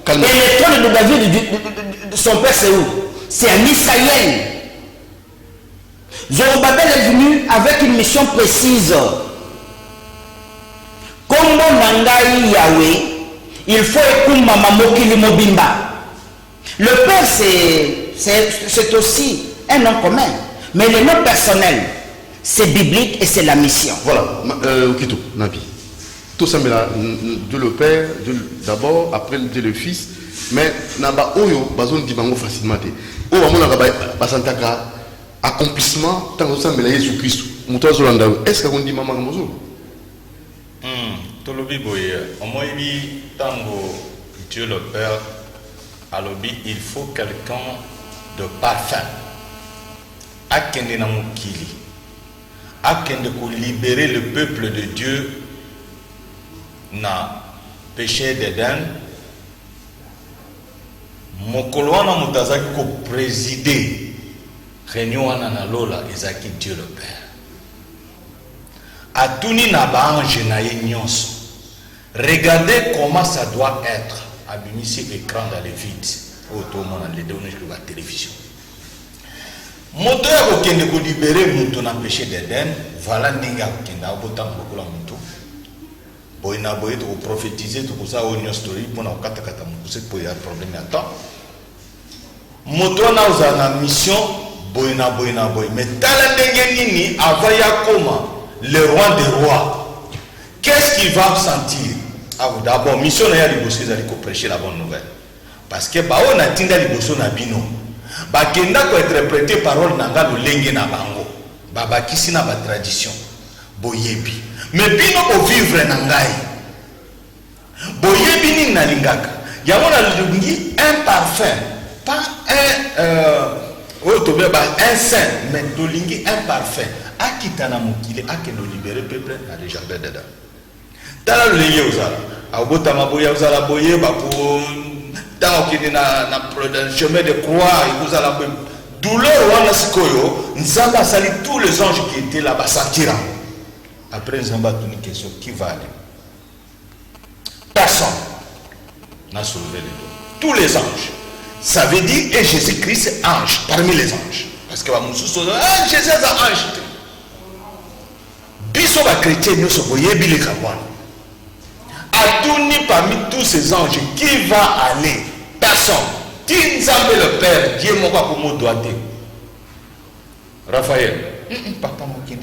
Et le trône de David, de son père, c'est où? C'est en Israël. Zorobabel est venu avec une mission précise. Comme Nangai Yahweh, il faut écouter Mokili Mobimba. Le père, c'est aussi un nom commun. Mais le nom personnel, c'est biblique et c'est la mission. Voilà, Okito, Nabi. Tout ça, Dieu le Père, d'abord, après Dieu le Fils. Mais Naba Oyo, Bazon dit facilement. Oh, Basantaka, accomplissement, tant que ça, mais Jésus Christ. Est-ce qu'on dit Maman Mozo? Tolobi Boye, au moins, tango Dieu le Père, à l'obi, il faut quelqu'un de parfait. Akende na mukili. Akende pour libérer le peuple de Dieu na péché d'Éden. Mokolo wana mutazaki ko présider réunion wana na lola ezaki Dieu le Père. Atuni na baange na ye nyonso. Regardez comment ça doit être. Abimisi écran dans les vides. Automon les données de la télévision. moto ya kokende ko libérer mutu na péché d'Éden, voilà ndenge ya kokenda obotanga lokola mutu. Boy na boy to prophétiser to kosa onyo story pona okatakata mukuse po ya problème ya temps. Moto na uza na mission boy na boy mais tala ndenge nini avaya koma le roi des rois. Qu'est-ce qu'il va sentir? Ah, d'abord mission na ya liboso ezali ko prêcher la bonne nouvelle. Parce que ba on a tinda liboso na bino. Ba kenda ko interpréter parole nanga lolenge na bango. Baba kisi na ba tradition. Boyebi. Mais bino ko vivre na ngai. Boyebi ni na lingaka. Yango na lungi un parfum, pas un saint, mais dolingi un parfum. Akita na mokile akeno libérer peuple na le jardin d'Éden. Tala lolenge ozala. Abota maboya ozala boye ba ko dans le chemin de croix, il vous a la douleur wana sikoyo, Nzamba sali tous les anges qui étaient là-bas s'attirant. Après Nzamba a une question, qui va aller? Personne n'a soulevé les doigts. Tous les anges. Ça veut dire et Jésus-Christ est ange parmi les anges. Parce que Jésus est un ange. Biso ba chrétien nous sommes boyebi les kabwana. Adouni parmi tous ces anges, qui va aller? Personne. Tinzambe le Père, Dieu m'a pas comme doit dire. Raphaël, papa m'a dit.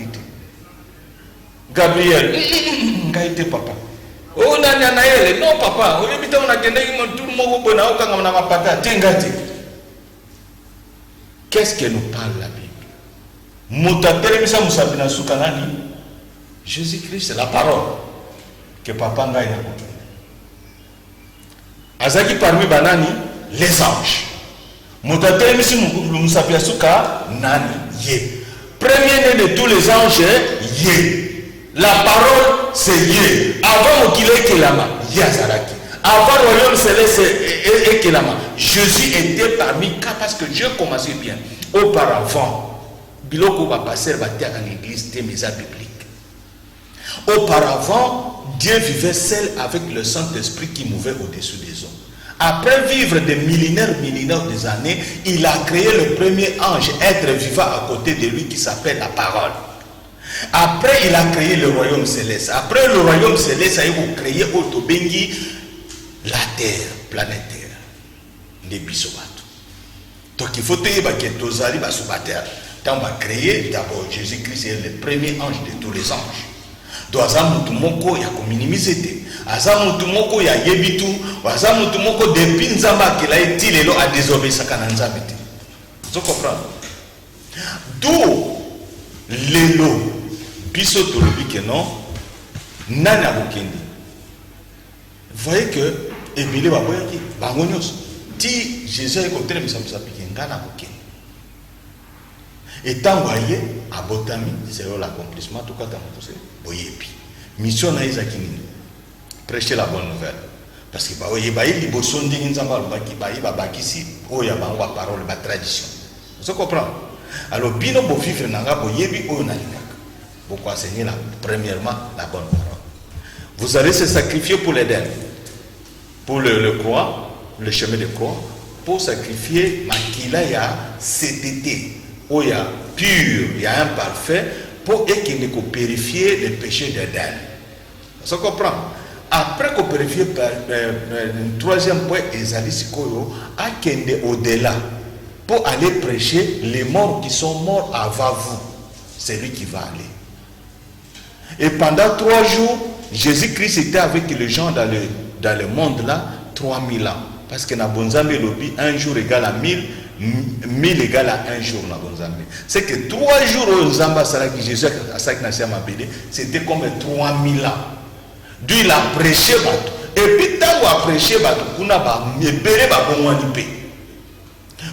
Gabriel, ngaïté papa. Oh Nanaël, non papa. On est on a gagné tout le monde pour nous quand on a ma pata. Tingati. Qu'est-ce que nous parle la Bible? Motatere misa musabina sukanani. Jésus-Christ c'est la parole. Que papa n'a pas. Azaki parmi banani les anges. Motatere misi musabia suka nani ye. Premier né de tous les anges ye. La parole c'est ye. Avant Okile Kelama Yazaraki. Avant le royaume céleste et Kelama. Jésus était parmi cas parce que Dieu commençait bien. Auparavant, biloko va passer va dire dans l'église des mesa bibliques. Auparavant, Dieu vivait seul avec le Saint-Esprit qui mouvait au-dessus des hommes. Après vivre des millénaires des années, il a créé le premier ange, être vivant à côté de lui qui s'appelle la parole. Après, il a créé le royaume céleste. Après le royaume céleste, il a créé Otobengi, la terre planétaire. Les bisobato. Donc il faut dire que Tozali va se battre. Tant on va créer, d'abord Jésus-Christ est le premier ange de tous les anges. Donc Azamutumoko, il y a minimiser. Azamutumoko, il y a Yebitu. Azamutumoko, depuis Nzamba, qu'il a été l'élo à désobéir sa cananzabete. Vous comprenez? D'où l'élo, bisoto le que non, nana bokendi. Vous voyez que, et bien, si Jésus est contre les hommes, et tant voyez, à Botami, c'est l'accomplissement, tout cas, boyepi. Mission na Isakinine, prêcher la bonne nouvelle. Parce que, voyez, il y a son ding in Zambal, il y a bakisi, oh, il y a ma parole, ma tradition. Vous comprenez? Alors, bino bo vivre nanga boyebi, oh, nalinga. Beaucoup enseigner premièrement la bonne parole. Vous allez se sacrifier pour l'Éden, pour le croix, le chemin de croix, pour sacrifier makila ya CTT, où il y a pur, il y a un parfait, pour qu'il purifier les péchés d'Éden. Ça comprend? Après qu'on purifie le troisième point, Ezali Sikoyo a kende au-delà pour aller prêcher les morts qui sont morts avant vous. C'est lui qui va aller. Et pendant 3 jours, Jésus-Christ était avec les gens dans le monde là, 3000 ans. Parce que na bonzambe lobi, un jour égale à 1000, 1000 égale à un jour na bonzambe. C'est que 3 jours au Zamba Salaki, Jésus a Saknasiamabele, c'était comme 3000 ans. D'où il a prêché bateau. Et puis tant qu'il a prêché bateau, il a mébéré babongwani pe.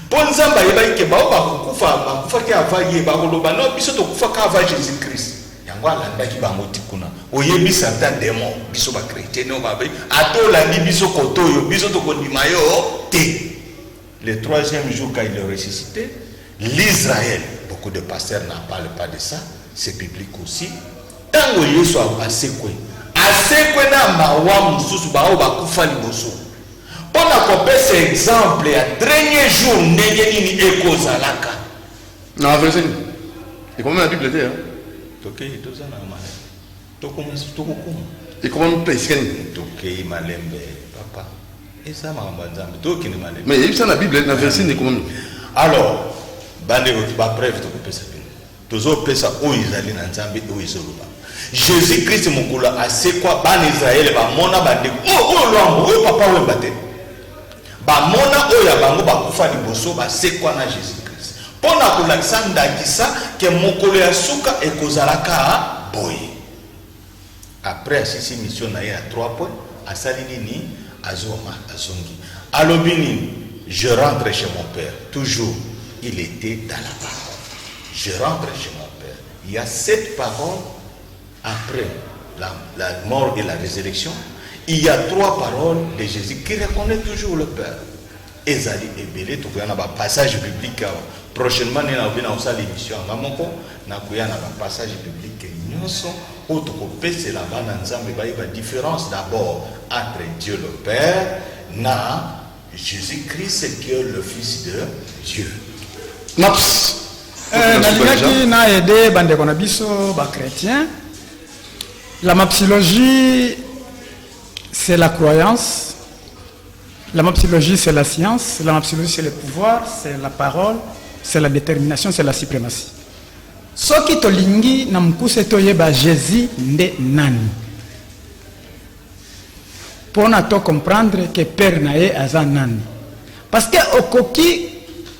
Ponzamba yeba ke ba ba kufa ke avaye ba koloba no biso to kufa ka ava Jésus-Christ. Yango alanda ki ba moti kuna. Oyebi Satan démon biso ba chrétien no ba be atola ni biso kotoyo biso to kondima yo te. Le 3e jour quand il est ressuscité, l'Israël, beaucoup de pasteurs n'en parlent pas de ça, c'est biblique aussi. Tango Yesu a asekwe na mawa mususu ba o ba kufa liboso. Pour la couper cet exemple, il y a dernier jour, n'est-ce pas ekozalaka. Non, verset. Et comment la Bible était, hein? Toke tozana male. Toko Et comment on peut essayer? Toke malembe papa. Et ça m'a banzambe. Toke ni malembe. Mais il y a la Bible, dans verset, ni comment? Alors, bande ba preuve to pesa bien. Tozo pesa o Israël na nzambe o izoluba. Jésus Christ mokula asekwa ban Israël ba mona bande. Oh lwambo o papa we bate. Ba mona o ya bango ba kufa liboso ba sekwa na Jésus Christ. Pona kolakisa ndakisa ke mokolo ya suka ekozalaka boy. Après asisi mission na ye à 3 points, asali nini azoma azongi. Alobini, je rentre chez mon père. Toujours, il était dans la parole. Je rentre chez mon père. Il y a 7 paroles après la mort et la résurrection. Il y a 3 paroles de Jésus qui reconnaît toujours le Père. Ezali et Belé, tu as un passage biblique. Prochainement, nous avons une émission à Mamoko. Nous avons un passage biblique. Nous c'est la différence d'abord entre Dieu le Père et Jésus-Christ qui est le Fils de Dieu. Naps. La mapsologie, c'est la croyance. La mapsologie, c'est la science. La mapsologie, c'est le pouvoir, c'est la parole, c'est la détermination, c'est la suprématie. Ce qui te lingi na mkuse toyeba Jésus nde nani. Pour to comprendre que Père nae aza nani. Parce que okoki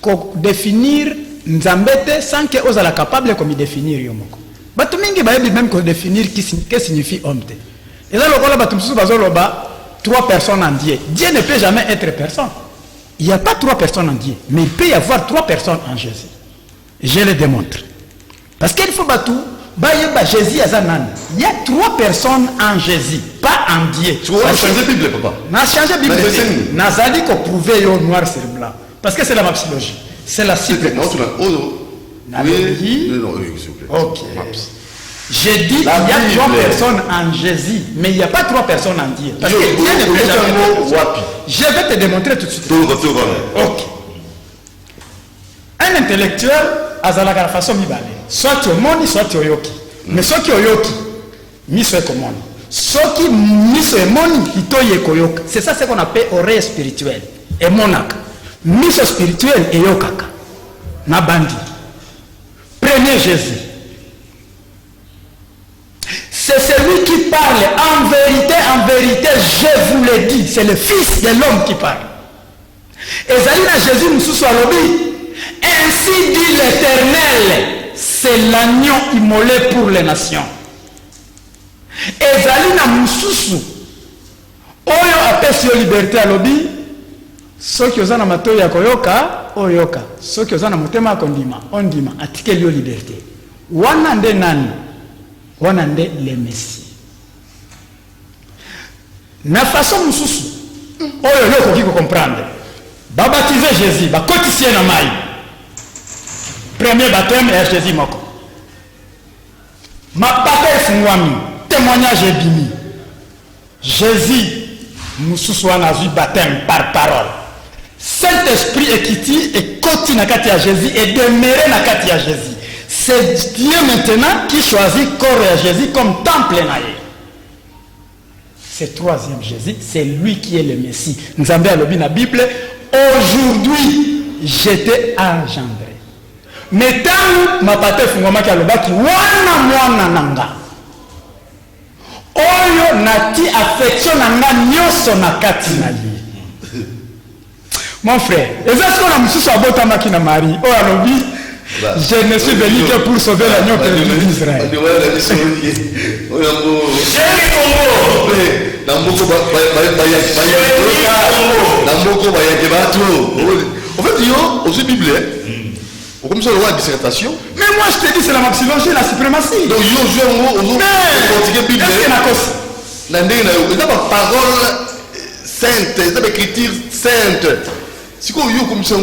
ko définir nzambete sans que ozala capable comme définir yomoko. Batu mingi bayebi même ko définir que signifie homme. Et là lokola batu msusu bazoloba 3 personnes en Dieu. Dieu ne peut jamais être personne. Il n'y a pas 3 personnes en Dieu, mais il peut y avoir 3 personnes en Jésus. Je le démontre. Parce qu'il faut battre, Jésus Azanan. Il y a 3 personnes en Jésus, pas en Dieu. Tu vois, changer la Bible, papa. N'a changé la Bible. N'a pas dit qu'on prouvait au noir sur blanc. Parce que c'est la mapsologie. C'est la suprématie. Non, s'il vous plaît. Ok. J'ai dit qu'il y a 3 personnes en Jésus, mais il n'y a pas 3 personnes en Dieu. Parce que Dieu ne peut jamais. Je vais te démontrer tout de suite. Ok. Un intellectuel a la façon de soit tu es moni, soit tu es yoki. Mais soit tu es yoki, miso est comme soit qui miso est moni, il est koyoka. C'est ça ce qu'on appelle oreille spirituelle. Et monaka. Miso spirituel et yokaka. Na bandi. Prenez Jésus. C'est celui qui parle en vérité, je vous l'ai dit. C'est le Fils de l'homme qui parle. Et Zalina Jésus Moussou Alobi. Ainsi dit l'Éternel, c'est l'agneau immolé pour les nations. Et Zalina Moussou, Oyo appelle liberté à lobby, ceux qui ont un ya koyoka, oyoka, ceux qui ont un motema kondima, ondima, atike lio liberté. Wanande nani, wanande le Messie. Na façon Moussou, Oyo yoko qui comprendre. Va baptiser Jésus, va cotiser na maï. Premier baptême est Jésus moko. Ma baptême fungwami, témoignage est bimi. Jésus, nous souhaitons un baptême par parole. Saint-Esprit est quitté et continue à Jésus et demeurer à Jésus. C'est Dieu maintenant qui choisit corps à Jésus comme temple naïe. C'est 3e Jésus, c'est lui qui est le Messie. Nous avons lu dans la Bible. Aujourd'hui, j'étais engendré. Mais tant ma pate fungoma kalobaki wana nanga. Oyo nati affection nanga nyoso na kati na ye. Mon frère, est-ce qu'on a mususu abota makina Marie? Oh alobi, je ne suis venu que pour sauver l'agneau perdu d'Israël. En fait, il y a aussi Bible. Comme ça, on a une dissertation. Mais moi, je te dis, c'est la mapsologie, la suprématie. Donc, il y a Bible. Il y a une parole sainte, il y a une écriture sainte. C'est quoi, comme ça,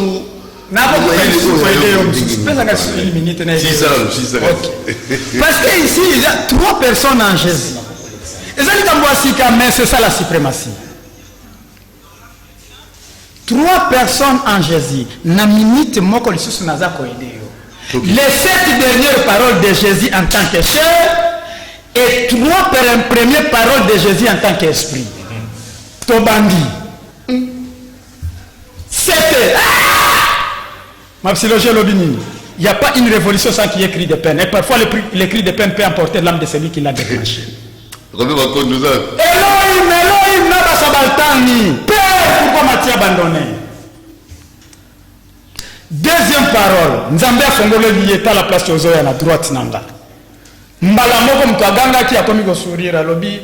parce que ici, il y a 3 personnes en Jésus. Et ça, c'est ça la suprématie. 3 personnes en Jésus. Na minute moko lisusu naza ko aider yo. Ok. Les 7 dernières paroles de Jésus en tant que chair et 3 premières paroles de Jésus en tant qu'esprit. Tobandi. C'était. Ma psychologie l'obinine. Il n'y a pas une révolution sans qu'il y ait cri de peine. Et parfois, le cri de peine peut emporter l'âme de celui qui l'a déclenché. Revenons encore nous a. Elohim, Elohim, Naba Sabaltani. Père, pourquoi m'as-tu abandonné? Deuxième parole. Nzambe a fongolé lié à la place aux oeufs à la droite nanga. Mbala moko mtaganga qui a commis au sourire à l'obi.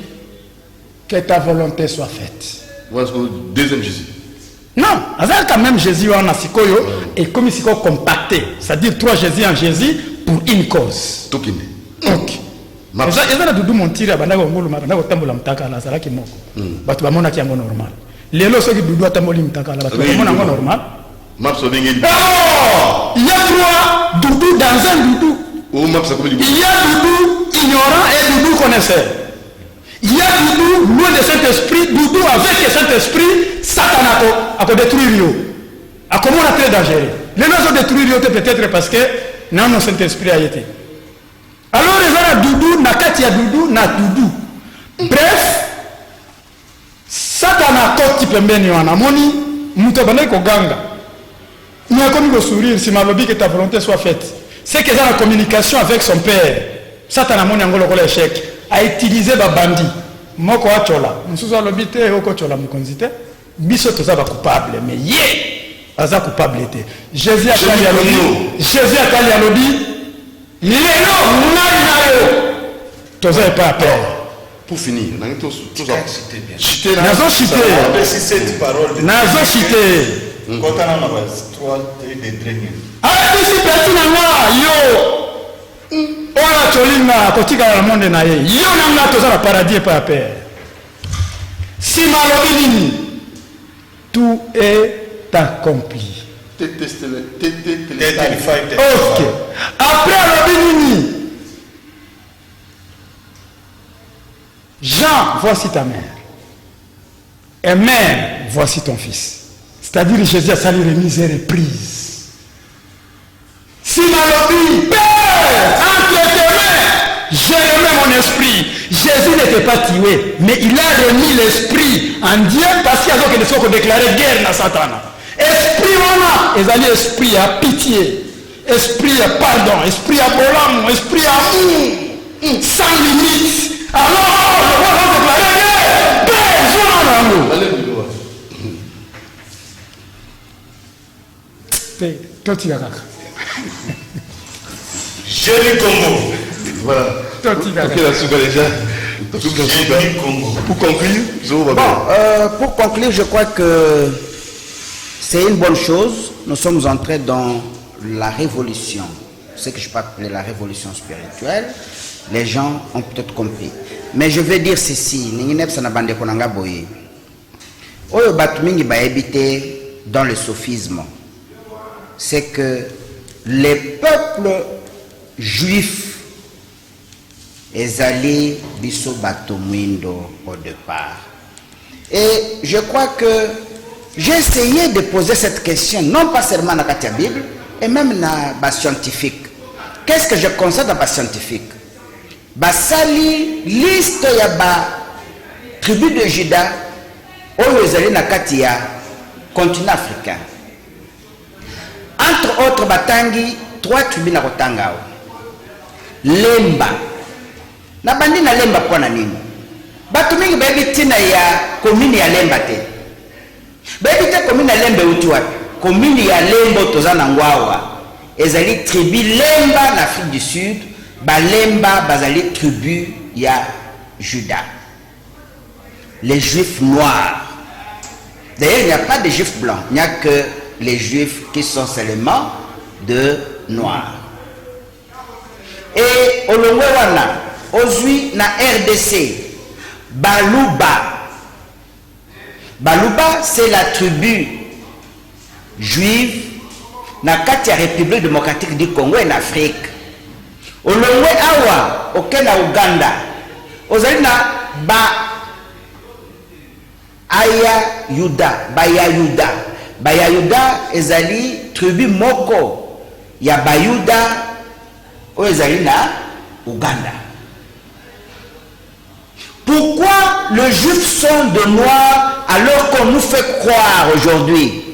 Que ta volonté soit faite. Voilà ce deuxième Jésus. Non, azal quand même Jésus en asikoyo et comme il s'est compacté, c'est-à-dire 3 Jésus en Jésus pour une cause. Tokine. Donc, ezala dudu montiri abanda ko ngulu mabanda ko tambola mtaka la sala ki moko. Batu bamona ki yango normal. Lelo soki dudu atamboli mtaka la batu bamona yango normal. Maps au dengue. Oh, il y a 3 doudous dans un doudou. Oh, Maps a commis du. Il y a doudou ignorant et doudou connaisseur. Il y a doudou loin de Saint-Esprit, doudou avec le Saint-Esprit, Satan a détruire Rio. A comment on a très dangereux. Les gens ont détruit Rio peut-être parce que non, non, Saint-Esprit a été. Alors les gens ont doudou, nakati ya doudou, na doudou. Bref, Satan a côté pembeni wana moni, mutabane ko ganga. Il a commis le sourire, si ma lobby que ta volonté soit faite. C'est que dans la communication avec son père, Satan a moni angolo ko l'échec. A utilisé ba bandi moko achola mususu alobite oko chola mukonzite biso toza ba coupable mais ye aza coupable te Jésus a kali alobi lelo nayo toza pas peur. Pour finir, on a Cité bien. cité Nazo cité Si cette parole de nazo cité quand on a 3 des derniers. ah si petit nanga yo Ola cholinga kotika la monde na ye. Yo nanga toza na paradis pas peur. Si malobini tout est accompli. OK. Après l'obinini Jean, voici ta mère. Et mère, voici ton fils. C'est-à-dire Jésus a sali remise et reprise. Si malobi, Père, entre tes mains, j'ai remis mon esprit. Jésus n'était pas tué, mais il a remis l'esprit en Dieu parce qu'il y a des gens qui ont déclaré guerre à Satan. Esprit wana, ezali esprit à pitié, esprit à pardon, esprit à bolam, esprit à amour, sans limite. Alors, le roi a déclaré guerre, Père, Alléluia. toi tu as Jésus Congo. Voilà. toi tu as OK, la soupe déjà. Jésus Congo. Pour conclure, Pour conclure, je crois que c'est une bonne chose. Nous sommes entrés dans la révolution, ce que je peux appeler la révolution spirituelle. Les gens ont peut-être compris. Mais je vais dire ceci. Oyo batu mingi ba habité dans le sophisme. C'est que les peuples juifs ezali biso bato mwindo au départ. Et je crois que j'ai essayé de poser cette question, non pas seulement dans la Bible, et même dans la scientifique. Qu'est-ce que je constate dans la scientifique? Basali liste ya ba tribu de Juda oyo ezali na kati ya continent africain. Entre autres batangi 3 tribus na kotanga o. Lemba. Na bandi na Lemba kwa na nini? Batu mingi baebi tina ya commune ya Lemba te. Baebi te commune ya Lemba uti wapi? Commune ya Lemba toza na Ngwawa. Ezali tribu Lemba na Afrique du Sud, ba Lemba bazali tribu ya Juda. Les juifs noirs. D'ailleurs, il n'y a pas de juifs blancs, il n'y a que les juifs qui sont seulement de noirs. Et au Longwewana, aujourd'hui, na RDC, Baluba. Baluba, c'est la tribu juive na kati ya République démocratique du Congo en Afrique. Au Longwe Awa, au Kenya, Uganda, aujourd'hui, na Baya Yuda ezali tribu moko ya bayuda oyo ezali na Uganda. Pourquoi les juifs sont de noirs alors qu'on nous fait croire aujourd'hui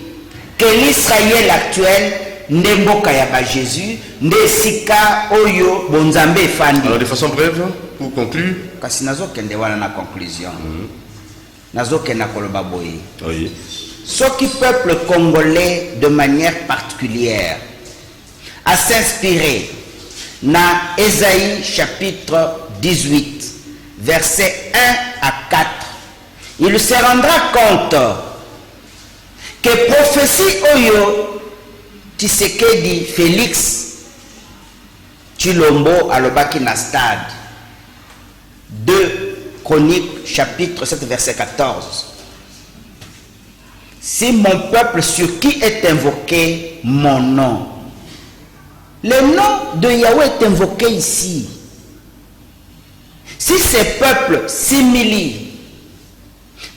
que l'Israël actuel n'est mboka ya ba Jésus, n'est sika oyo bonzambe fandi? Alors de façon brève, pour conclure. Kasi nazo kende wana na conclusion. Nazo kende koloba boye. Oui. Ce qui peuple congolais de manière particulière a s'inspiré na Ésaïe chapitre 18 versets 1 à 4, il se rendra compte que prophétie oyo Tshisekedi Félix Tshilombo alobaki na stade 2 Chroniques chapitre 7 verset 14. Si mon peuple sur qui est invoqué mon nom, le nom de Yahweh est invoqué ici. Si ces peuples s'humilient,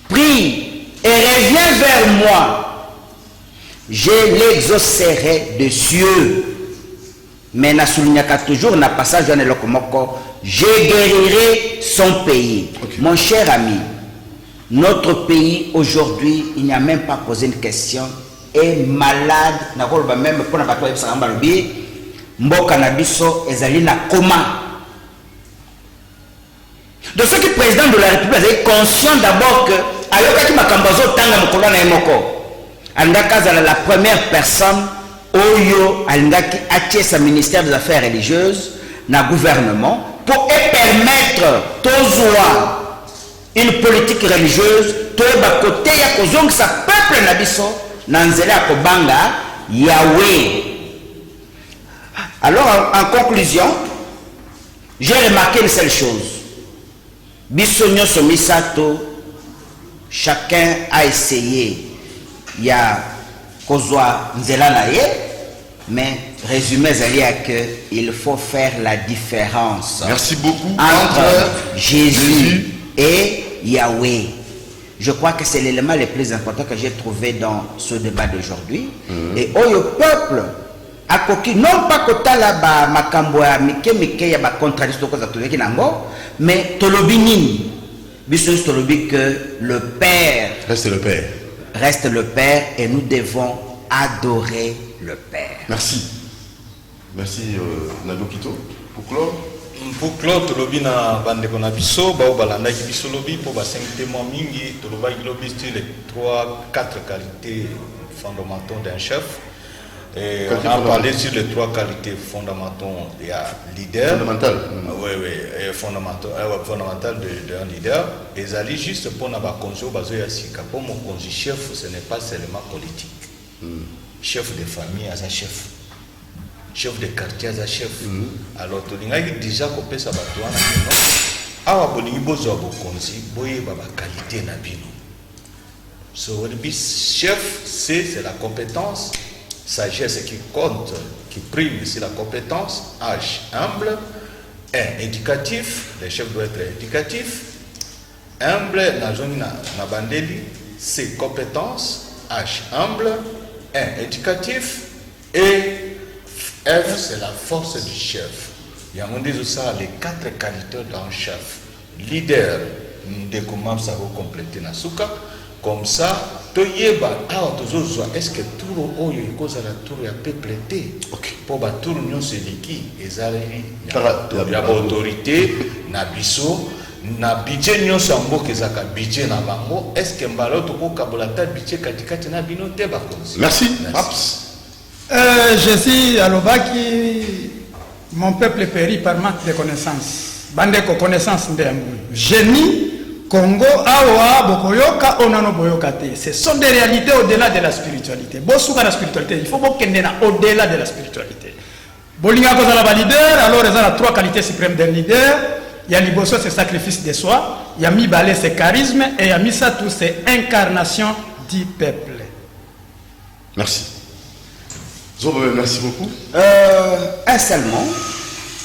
prient et revient vers moi, je l'exaucerai de cieux. Mais na soulignaka toujours na passage dans le lokomoko, je guérirai son pays. Okay. Mon cher ami, notre pays aujourd'hui, il n'y a même pas posé une question, est malade. Même pour la mboka na biso ezali na coma. Donc ce qui est président de la République est conscient d'abord que ayokaki makambazo tanga mokolo na emoko. Alingaka zala la première personne oyo alingaki atie sa ministère des affaires religieuses na gouvernement pour permettre tozwa une politique religieuse toyeba côté ya kozongisa peuple na biso na nzela ya kobanga Yahweh. Alors en conclusion, j'ai remarqué une seule chose. Bisogno somisato, chacun a essayé ya kozwa nzela na ye, mais résumé zalia que il faut faire la différence. Merci beaucoup entre Jésus et Yahweh. Je crois que c'est l'élément le plus important que j'ai trouvé dans ce débat d'aujourd'hui. Et au peuple akoki non pas kotala ba makambo ya mike ya ba contradiction ko za toleki nango, mais tolobi nini biso tolobi que le Père reste le Père. Reste le Père et nous devons adorer le Père. Merci. Merci Nadokito. Pour clore. Pour clore tolobi na bandeko na biso ba obalandaki biso lobi pour ba 5 témoins mingi tolobaki lobi sur les 3-4 qualités fondamentales d'un chef. Et on a parlé sur les 3 qualités fondamentales. Il y a leader. Fondamental. Oui, fondamental d'un leader. Et ça dit juste pour nous pour mon congé chef, ce n'est pas seulement politique. Chef de famille, à chef. Chef de quartier, à chef. Alors, tu as déjà coupé ça. So, le chef, c'est la compétence. Sagesse qui compte, qui prime, c'est la compétence. H, humble. Éducatif, le chef doit être éducatif. Humble, na bandeli, c'est compétence. H, humble. Éducatif. Et F, c'est la force du chef. Il y a les 4 qualités d'un chef. Leader, ça va compléter na souka. Comme ça, est-ce que tout le monde est la tour est prêté pour que tout le monde se liquide et ça il y a autorité na biso na budget nyo sambo que ça budget na bango est-ce que mbalo to ko kabolata budget katikati na bino te ba konzi. Merci. Jésus alobaki mon peuple périt par manque de connaissances. Bande ko connaissance ndembu. Génie Congo, Awa, Bokoyoka, Onano Boyokate. Ce sont des réalités au-delà de la spiritualité. Bosuka la spiritualité. Il faut qu'il y ait au-delà de la spiritualité. Bolinga Kozala va leader, alors il y a 3 qualités suprêmes d'un leader. Il y a Liboso, c'est sacrifice de soi. Il y a Mibale, c'est charisme. Et il y a Misatou, c'est incarnation du peuple. Merci. Zobe, merci beaucoup. Un seul mot,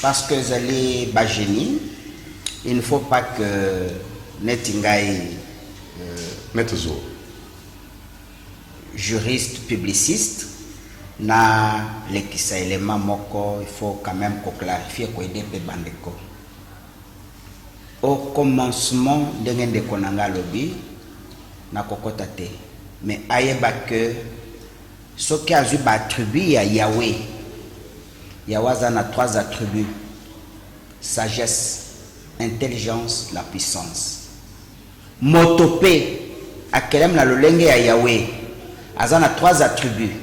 parce que vous allez Bajeni, il ne faut pas que Netingai, Maître Zo, juriste, publiciste, na lekisa élément moko, il faut quand même qu'on clarifie ko aider pe bandeko. Au commencement ndenge ndeko nanga lobi na kokota te, mais ayeba que ce qui a eu attribut à Yahweh. Yahweh a 3 attributs: sagesse, intelligence, la puissance. Motopé à kelem na lolenge ya Yahweh azana 3 attributs: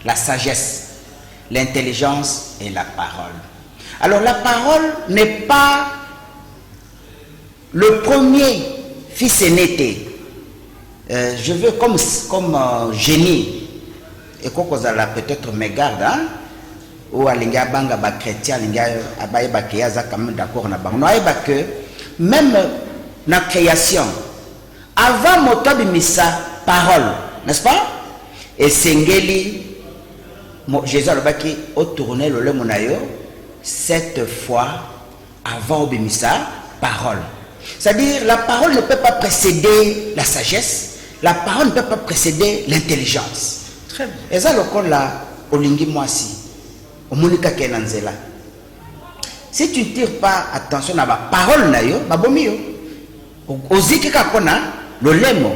la sagesse, l'intelligence et la parole. Alors la parole n'est pas le premier fils aîné. Je veux comme génie et kokozala peut-être me garde, hein? Ou alinga banga ba chrétien alinga abaye ba kiyaza quand même d'accord na bango. Noyeba que même la création avant motobi misa parole, n'est-ce pas? Et sengeli Jésus a dit au tourner le monayo 7 fois avant obimisa parole. C'est-à-dire la parole ne peut pas précéder la sagesse, la parole ne peut pas précéder l'intelligence. Très bien. Et ça le col là olingi mwasi omonika kenanzela. Si tu ne tires pas attention à la parole nayo babomi yo oziki kakona le lemo.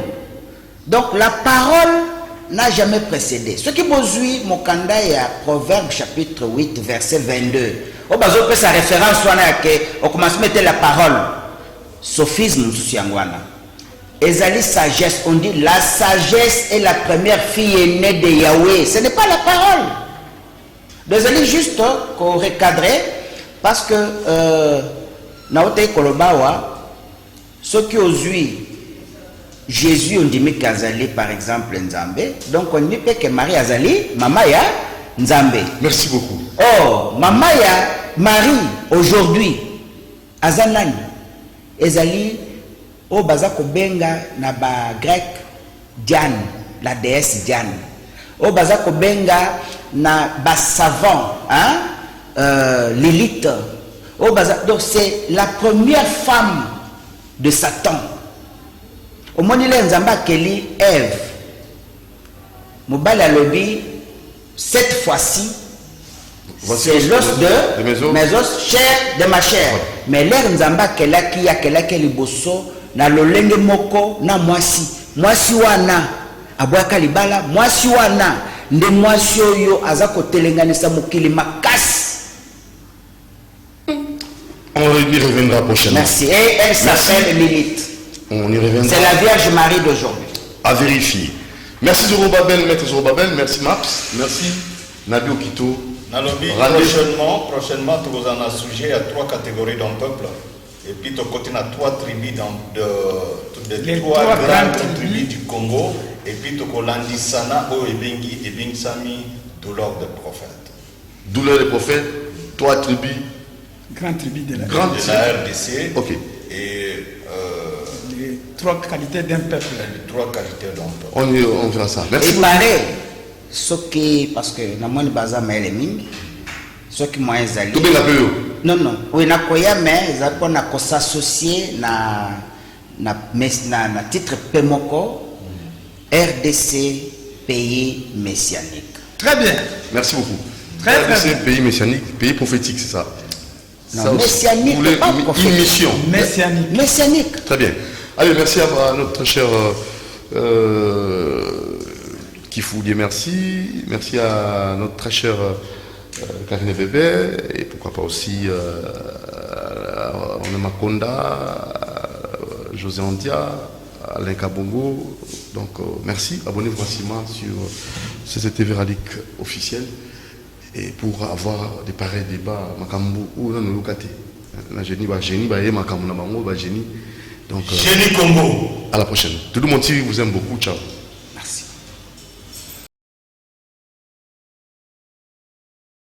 Donc la parole n'a jamais précédé. Ce qui bozui mokanda ya Proverbe chapitre 8 verset 22. Au bazo peut sa référence wana ke au commencement était la parole. Sophisme souciangwana. Ezali sagesse, on dit la sagesse est la première fille aînée de Yahweh. Ce n'est pas la parole. Désolé juste qu'on recadrer parce que naote kolobawa ceux qui osent Jésus on dit qu'Azali par exemple Nzambe, donc on dit que Marie Azali mama ya Nzambe. Merci beaucoup. Oh, mama ya Marie aujourd'hui Azanani Ezali o baza kobenga na ba grec Diane, la déesse Diane. O baza kobenga na ba savant, hein, Lilith. O baza, donc c'est la première femme de Satan. Au monde il Nzamba Kelly Ève. Mobile lobby cette fois-ci c'est l'os de mes os, chair de ma chair. Mais l'air Nzamba Kelaki liboso na lolenge moko na mwasi wana abwaka libala mwasi wana nde mwasi oyo aza kotelenganisa mokili makasi. On y reviendra prochainement. Merci. Et elle s'appelle Lilith. On y reviendra. C'est la Vierge Marie d'aujourd'hui. À vérifier. Merci Zorobabel, maître Zorobabel. Merci Maps. Merci Nabi Okito. Nalobi, prochainement, tu vous en as sujet à 3 catégories d'un peuple. Et puis tu continues à 3 tribus de 3 grandes tribus du Congo. Et puis tu collandis sana o ebing sami douleur des prophètes. Douleur des prophètes, 3 tribus. Grande tribu de la RDC. Ok. Et les 3 qualités d'un peuple. Les 3 qualités d'un peuple. On verra ça. Merci. Et pareil, ce qui, parce que dans mon bazar mais ce qui m'a ezali. Tout bien la peu. Non. Oui, na koya mais ils ont s'associer na titre Pemoko RDC pays messianique. Très bien. Merci beaucoup. Très RDC pays messianique, pays prophétique, c'est ça. Non, ça messianique, pas prophétique. Une mission. Messianique. Très bien. Allez, merci à notre cher Kifou Dieu, merci. Merci à notre très cher Karine Bébé. Et pourquoi pas aussi Makonda, José Andia, Alain Kabongo. Donc, merci. Abonnez-vous facilement sur CCTV Ralik officiel. Et pour avoir des pareils débats, Makambu ou non, nous la génie, Makambu, génie. Donc, Génie Congo. À la prochaine. Tout le monde vous aime beaucoup. Ciao.